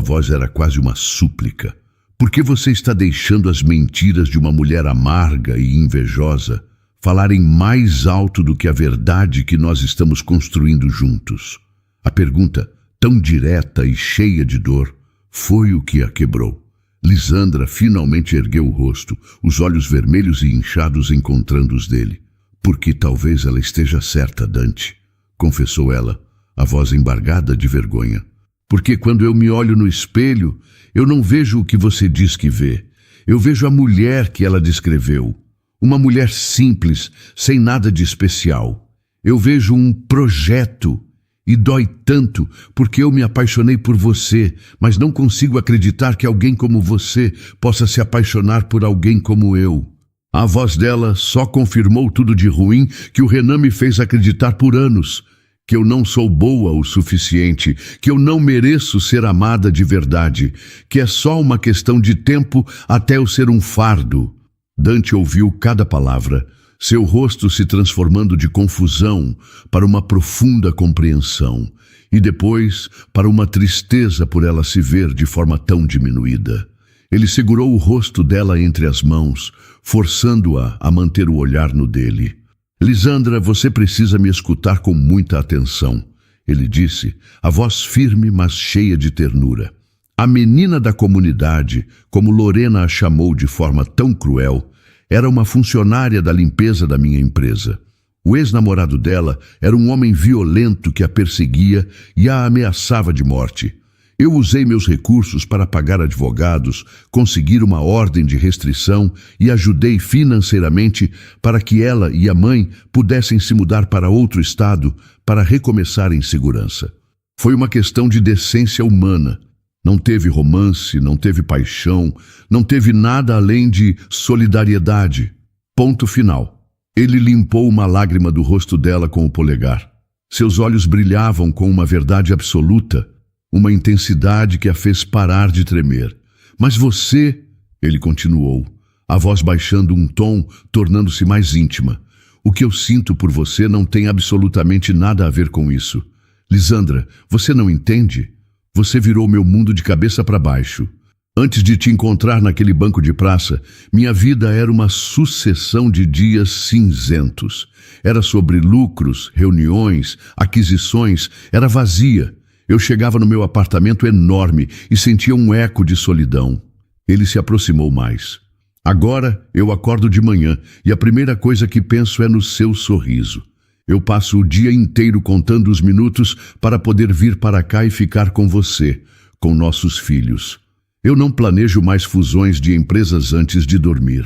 voz era quase uma súplica. "Por que você está deixando as mentiras de uma mulher amarga e invejosa falarem mais alto do que a verdade que nós estamos construindo juntos?" A pergunta, tão direta e cheia de dor, foi o que a quebrou. Lisandra finalmente ergueu o rosto, os olhos vermelhos e inchados encontrando os dele. "Porque talvez ela esteja certa, Dante", confessou ela, a voz embargada de vergonha. "Porque quando eu me olho no espelho, eu não vejo o que você diz que vê. Eu vejo a mulher que ela descreveu. Uma mulher simples, sem nada de especial. Eu vejo um projeto. E dói tanto, porque eu me apaixonei por você, mas não consigo acreditar que alguém como você possa se apaixonar por alguém como eu." A voz dela só confirmou tudo de ruim que o Renan me fez acreditar por anos. Que eu não sou boa o suficiente, que eu não mereço ser amada de verdade, que é só uma questão de tempo até eu ser um fardo. Dante ouviu cada palavra, seu rosto se transformando de confusão para uma profunda compreensão, e depois para uma tristeza por ela se ver de forma tão diminuída. Ele segurou o rosto dela entre as mãos, forçando-a a manter o olhar no dele. "Lisandra, você precisa me escutar com muita atenção", ele disse, a voz firme, mas cheia de ternura. A menina da comunidade, como Lorena a chamou de forma tão cruel, era uma funcionária da limpeza da minha empresa. O ex-namorado dela era um homem violento que a perseguia e a ameaçava de morte. Eu usei meus recursos para pagar advogados, conseguir uma ordem de restrição e ajudei financeiramente para que ela e a mãe pudessem se mudar para outro estado para recomeçar em segurança. Foi uma questão de decência humana. Não teve romance, não teve paixão, não teve nada além de solidariedade. Ponto final. Ele limpou uma lágrima do rosto dela com o polegar. Seus olhos brilhavam com uma verdade absoluta, uma intensidade que a fez parar de tremer. Mas você, ele continuou, a voz baixando um tom, tornando-se mais íntima. O que eu sinto por você não tem absolutamente nada a ver com isso. Lisandra, você não entende? Você virou meu mundo de cabeça para baixo. Antes de te encontrar naquele banco de praça, minha vida era uma sucessão de dias cinzentos. Era sobre lucros, reuniões, aquisições, era vazia. Eu chegava no meu apartamento enorme e sentia um eco de solidão. Ele se aproximou mais. Agora eu acordo de manhã e a primeira coisa que penso é no seu sorriso. Eu passo o dia inteiro contando os minutos para poder vir para cá e ficar com você, com nossos filhos. Eu não planejo mais fusões de empresas antes de dormir.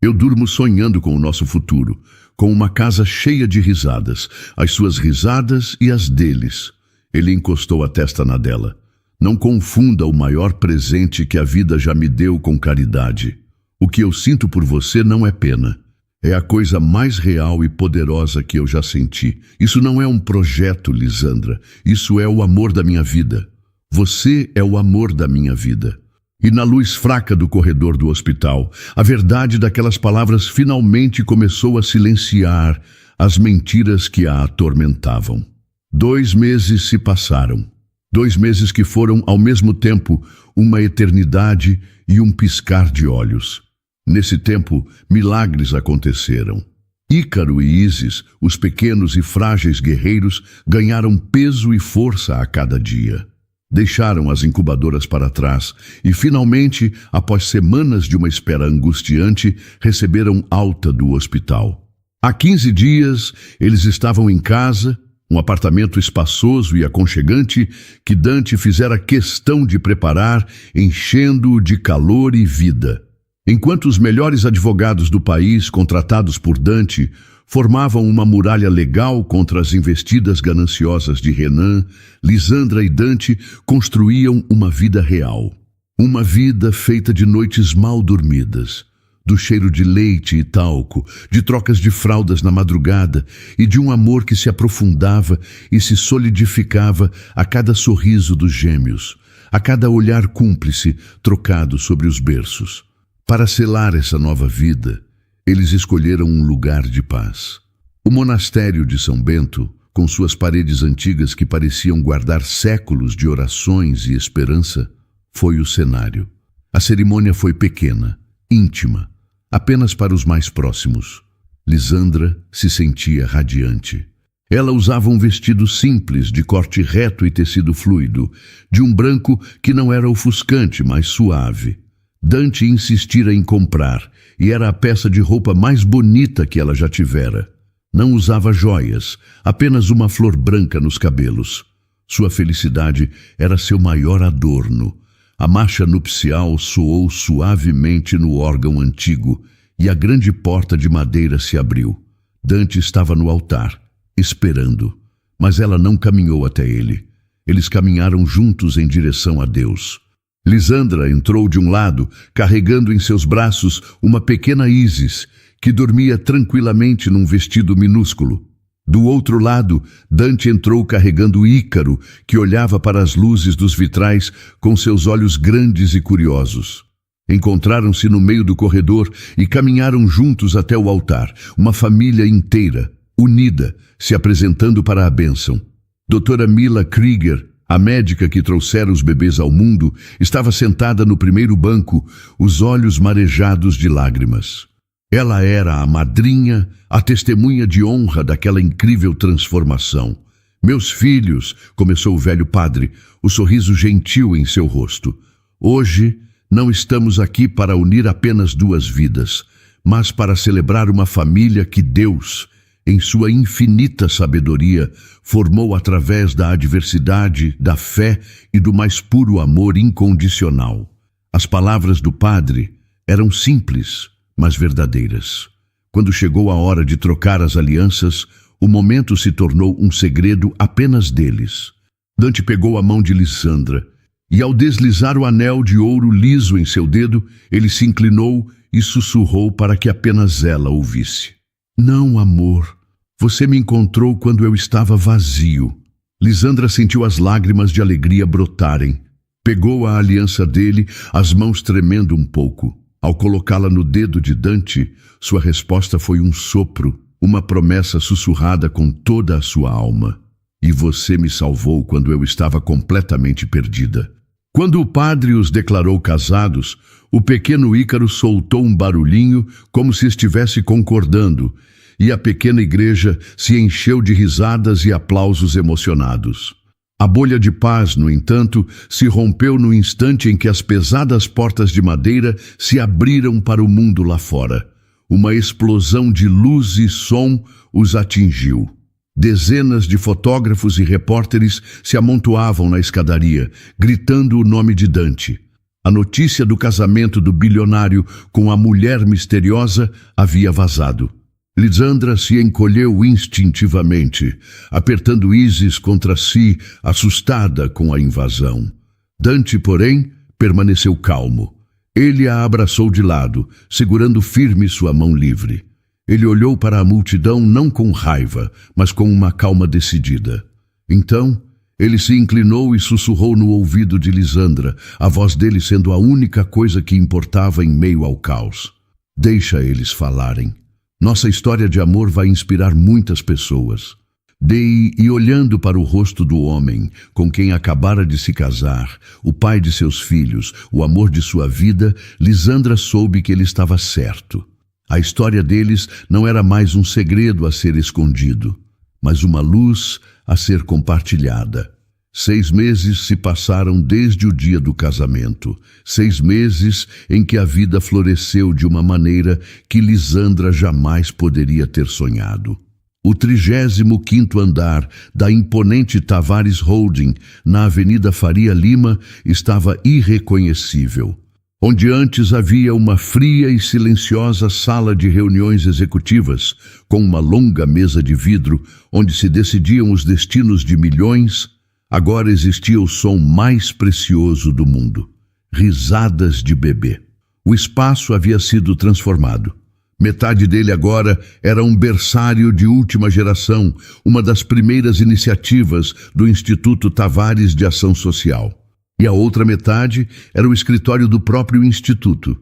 Eu durmo sonhando com o nosso futuro, com uma casa cheia de risadas, as suas risadas e as deles. Ele encostou a testa na dela. Não confunda o maior presente que a vida já me deu com caridade. O que eu sinto por você não é pena. É a coisa mais real e poderosa que eu já senti. Isso não é um projeto, Lisandra. Isso é o amor da minha vida. Você é o amor da minha vida. E na luz fraca do corredor do hospital, a verdade daquelas palavras finalmente começou a silenciar as mentiras que a atormentavam. 2 meses se passaram. 2 meses que foram, ao mesmo tempo, uma eternidade e um piscar de olhos. Nesse tempo, milagres aconteceram. Ícaro e Ísis, os pequenos e frágeis guerreiros, ganharam peso e força a cada dia. Deixaram as incubadoras para trás e, finalmente, após semanas de uma espera angustiante, receberam alta do hospital. Há 15 dias, eles estavam em casa, um apartamento espaçoso e aconchegante que Dante fizera questão de preparar, enchendo-o de calor e vida. Enquanto os melhores advogados do país, contratados por Dante, formavam uma muralha legal contra as investidas gananciosas de Renan, Lisandra e Dante construíam uma vida real. Uma vida feita de noites mal dormidas, do cheiro de leite e talco, de trocas de fraldas na madrugada e de um amor que se aprofundava e se solidificava a cada sorriso dos gêmeos, a cada olhar cúmplice trocado sobre os berços. Para selar essa nova vida, eles escolheram um lugar de paz. O monastério de São Bento, com suas paredes antigas que pareciam guardar séculos de orações e esperança, foi o cenário. A cerimônia foi pequena, íntima, apenas para os mais próximos. Lisandra se sentia radiante. Ela usava um vestido simples, de corte reto e tecido fluido, de um branco que não era ofuscante, mas suave. Dante insistira em comprar, e era a peça de roupa mais bonita que ela já tivera. Não usava joias, apenas uma flor branca nos cabelos. Sua felicidade era seu maior adorno. A marcha nupcial soou suavemente no órgão antigo, e a grande porta de madeira se abriu. Dante estava no altar, esperando, mas ela não caminhou até ele. Eles caminharam juntos em direção a Deus. Lisandra entrou de um lado, carregando em seus braços uma pequena Ísis, que dormia tranquilamente num vestido minúsculo. Do outro lado, Dante entrou carregando Ícaro, que olhava para as luzes dos vitrais com seus olhos grandes e curiosos. Encontraram-se no meio do corredor e caminharam juntos até o altar, uma família inteira, unida, se apresentando para a bênção. Doutora Mila Krieger, a médica que trouxera os bebês ao mundo, estava sentada no primeiro banco, os olhos marejados de lágrimas. Ela era a madrinha, a testemunha de honra daquela incrível transformação. Meus filhos, começou o velho padre, o sorriso gentil em seu rosto. Hoje não estamos aqui para unir apenas 2 vidas, mas para celebrar uma família que Deus, em sua infinita sabedoria, formou através da adversidade, da fé e do mais puro amor incondicional. As palavras do padre eram simples, mas verdadeiras. Quando chegou a hora de trocar as alianças, o momento se tornou um segredo apenas deles. Dante pegou a mão de Lisandra e, ao deslizar o anel de ouro liso em seu dedo, ele se inclinou e sussurrou para que apenas ela ouvisse. Não, amor, você me encontrou quando eu estava vazio. Lisandra sentiu as lágrimas de alegria brotarem. Pegou a aliança dele, as mãos tremendo um pouco. Ao colocá-la no dedo de Dante, sua resposta foi um sopro, uma promessa sussurrada com toda a sua alma. E você me salvou quando eu estava completamente perdida. Quando o padre os declarou casados, o pequeno Ícaro soltou um barulhinho como se estivesse concordando, e a pequena igreja se encheu de risadas e aplausos emocionados. A bolha de paz, no entanto, se rompeu no instante em que as pesadas portas de madeira se abriram para o mundo lá fora. Uma explosão de luz e som os atingiu. Dezenas de fotógrafos e repórteres se amontoavam na escadaria, gritando o nome de Dante. A notícia do casamento do bilionário com a mulher misteriosa havia vazado. Lisandra se encolheu instintivamente, apertando Ísis contra si, assustada com a invasão. Dante, porém, permaneceu calmo. Ele a abraçou de lado, segurando firme sua mão livre. Ele olhou para a multidão não com raiva, mas com uma calma decidida. Então, ele se inclinou e sussurrou no ouvido de Lisandra, a voz dele sendo a única coisa que importava em meio ao caos. Deixa eles falarem. Nossa história de amor vai inspirar muitas pessoas. E olhando para o rosto do homem com quem acabara de se casar, o pai de seus filhos, o amor de sua vida, Lisandra soube que ele estava certo. A história deles não era mais um segredo a ser escondido, mas uma luz a ser compartilhada. 6 meses se passaram desde o dia do casamento. 6 meses em que a vida floresceu de uma maneira que Lisandra jamais poderia ter sonhado. O 35º andar da imponente Tavares Holding, na Avenida Faria Lima, estava irreconhecível. Onde antes havia uma fria e silenciosa sala de reuniões executivas, com uma longa mesa de vidro onde se decidiam os destinos de milhões, agora existia o som mais precioso do mundo: risadas de bebê. O espaço havia sido transformado. Metade dele agora era um berçário de última geração, uma das primeiras iniciativas do Instituto Tavares de Ação Social. E a outra metade era o escritório do próprio Instituto,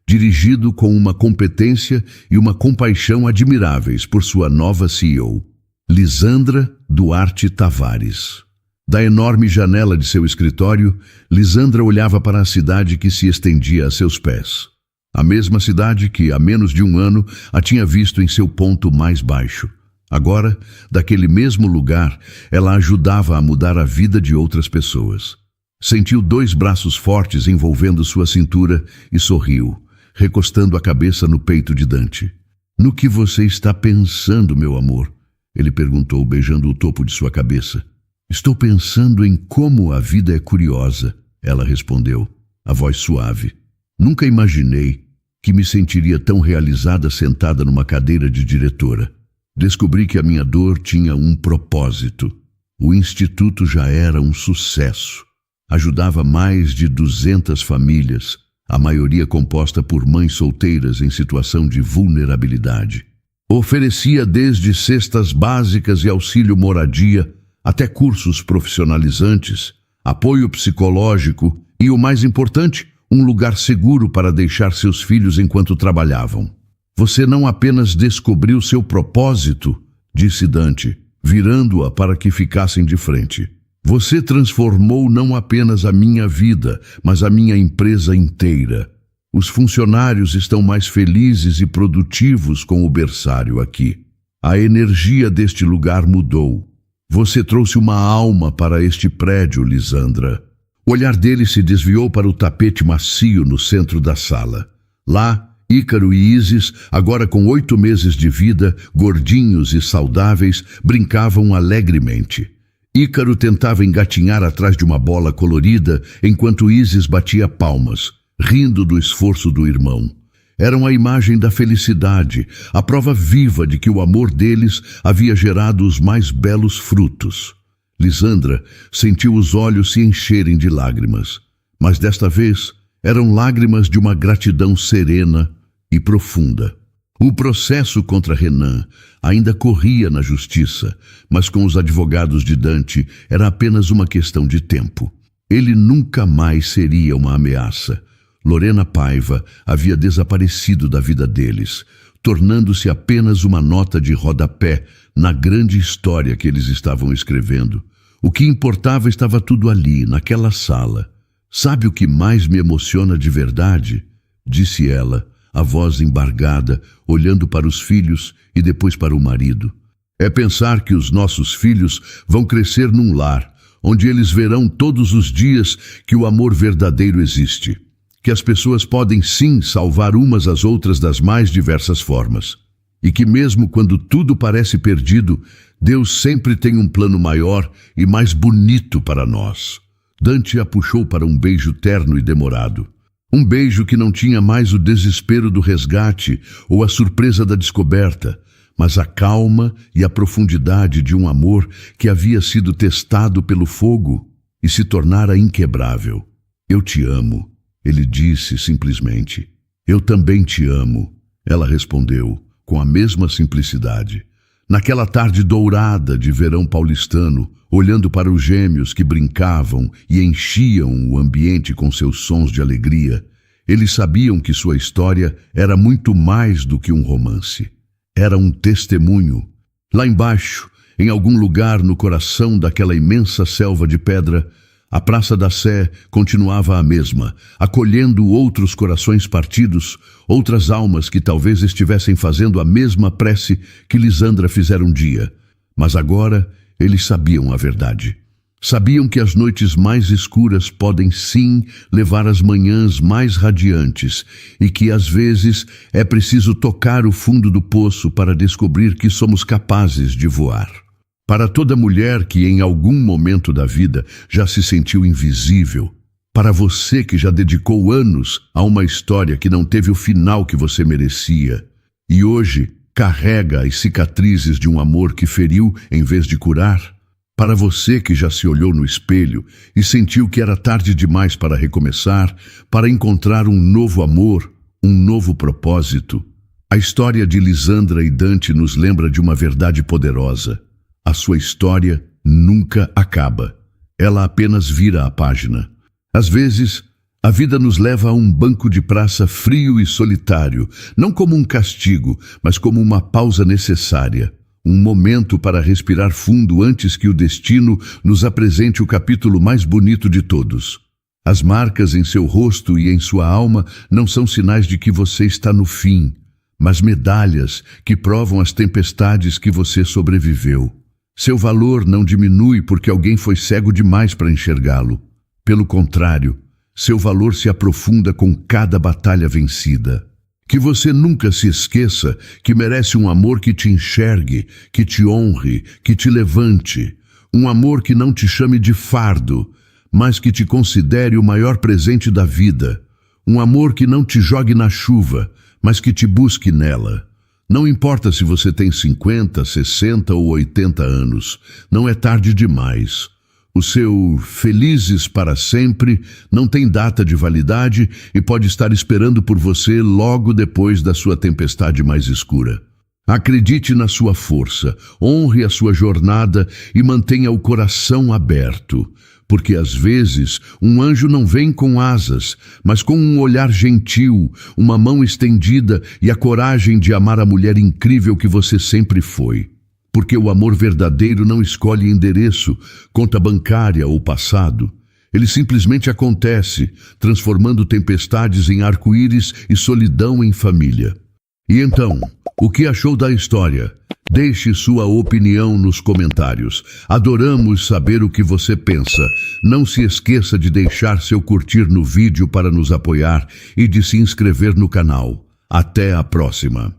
dirigido com uma competência e uma compaixão admiráveis por sua nova CEO, Lisandra Duarte Tavares. Da enorme janela de seu escritório, Lisandra olhava para a cidade que se estendia a seus pés. A mesma cidade que, há menos de um ano, a tinha visto em seu ponto mais baixo. Agora, daquele mesmo lugar, ela ajudava a mudar a vida de outras pessoas. Sentiu 2 braços fortes envolvendo sua cintura e sorriu, recostando a cabeça no peito de Dante. "No que você está pensando, meu amor?" ele perguntou, beijando o topo de sua cabeça. "Estou pensando em como a vida é curiosa", ela respondeu, a voz suave. "Nunca imaginei que me sentiria tão realizada sentada numa cadeira de diretora. Descobri que a minha dor tinha um propósito. O Instituto já era um sucesso. Ajudava mais de 200 famílias, a maioria composta por mães solteiras em situação de vulnerabilidade. Oferecia desde cestas básicas e auxílio moradia, até cursos profissionalizantes, apoio psicológico e, o mais importante, um lugar seguro para deixar seus filhos enquanto trabalhavam. "Você não apenas descobriu seu propósito", disse Dante, virando-a para que ficassem de frente. "Você transformou não apenas a minha vida, mas a minha empresa inteira. Os funcionários estão mais felizes e produtivos com o berçário aqui. A energia deste lugar mudou. Você trouxe uma alma para este prédio, Lisandra." O olhar dele se desviou para o tapete macio no centro da sala. Lá, Ícaro e Ísis, agora com 8 meses de vida, gordinhos e saudáveis, brincavam alegremente. Ícaro tentava engatinhar atrás de uma bola colorida, enquanto Ísis batia palmas, rindo do esforço do irmão. Eram a imagem da felicidade, a prova viva de que o amor deles havia gerado os mais belos frutos. Lisandra sentiu os olhos se encherem de lágrimas, mas desta vez eram lágrimas de uma gratidão serena e profunda. O processo contra Renan ainda corria na justiça, mas com os advogados de Dante era apenas uma questão de tempo. Ele nunca mais seria uma ameaça. Lorena Paiva havia desaparecido da vida deles, tornando-se apenas uma nota de rodapé na grande história que eles estavam escrevendo. O que importava estava tudo ali, naquela sala. "Sabe o que mais me emociona de verdade?" disse ela, a voz embargada, olhando para os filhos e depois para o marido. "É pensar que os nossos filhos vão crescer num lar, onde eles verão todos os dias que o amor verdadeiro existe. Que as pessoas podem sim salvar umas às outras das mais diversas formas. E que mesmo quando tudo parece perdido, Deus sempre tem um plano maior e mais bonito para nós." Dante a puxou para um beijo terno e demorado. Um beijo que não tinha mais o desespero do resgate ou a surpresa da descoberta, mas a calma e a profundidade de um amor que havia sido testado pelo fogo e se tornara inquebrável. "Eu te amo." Ele disse simplesmente. "Eu também te amo," ela respondeu, com a mesma simplicidade. Naquela tarde dourada de verão paulistano, olhando para os gêmeos que brincavam e enchiam o ambiente com seus sons de alegria, eles sabiam que sua história era muito mais do que um romance. Era um testemunho. Lá embaixo, em algum lugar no coração daquela imensa selva de pedra, a Praça da Sé continuava a mesma, acolhendo outros corações partidos, outras almas que talvez estivessem fazendo a mesma prece que Lisandra fizera um dia. Mas agora eles sabiam a verdade. Sabiam que as noites mais escuras podem sim levar às manhãs mais radiantes e que às vezes é preciso tocar o fundo do poço para descobrir que somos capazes de voar. Para toda mulher que em algum momento da vida já se sentiu invisível, para você que já dedicou anos a uma história que não teve o final que você merecia e hoje carrega as cicatrizes de um amor que feriu em vez de curar, para você que já se olhou no espelho e sentiu que era tarde demais para recomeçar, para encontrar um novo amor, um novo propósito, a história de Lisandra e Dante nos lembra de uma verdade poderosa. A sua história nunca acaba. Ela apenas vira a página. Às vezes, a vida nos leva a um banco de praça frio e solitário, não como um castigo, mas como uma pausa necessária. Um momento para respirar fundo antes que o destino nos apresente o capítulo mais bonito de todos. As marcas em seu rosto e em sua alma não são sinais de que você está no fim, mas medalhas que provam as tempestades que você sobreviveu. Seu valor não diminui porque alguém foi cego demais para enxergá-lo. Pelo contrário, seu valor se aprofunda com cada batalha vencida. Que você nunca se esqueça que merece um amor que te enxergue, que te honre, que te levante. Um amor que não te chame de fardo, mas que te considere o maior presente da vida. Um amor que não te jogue na chuva, mas que te busque nela. Não importa se você tem 50, 60 ou 80 anos, não é tarde demais. O seu felizes para sempre não tem data de validade e pode estar esperando por você logo depois da sua tempestade mais escura. Acredite na sua força, honre a sua jornada e mantenha o coração aberto. Porque às vezes um anjo não vem com asas, mas com um olhar gentil, uma mão estendida e a coragem de amar a mulher incrível que você sempre foi. Porque o amor verdadeiro não escolhe endereço, conta bancária ou passado. Ele simplesmente acontece, transformando tempestades em arco-íris e solidão em família. E então, o que achou da história? Deixe sua opinião nos comentários. Adoramos saber o que você pensa. Não se esqueça de deixar seu curtir no vídeo para nos apoiar e de se inscrever no canal. Até a próxima.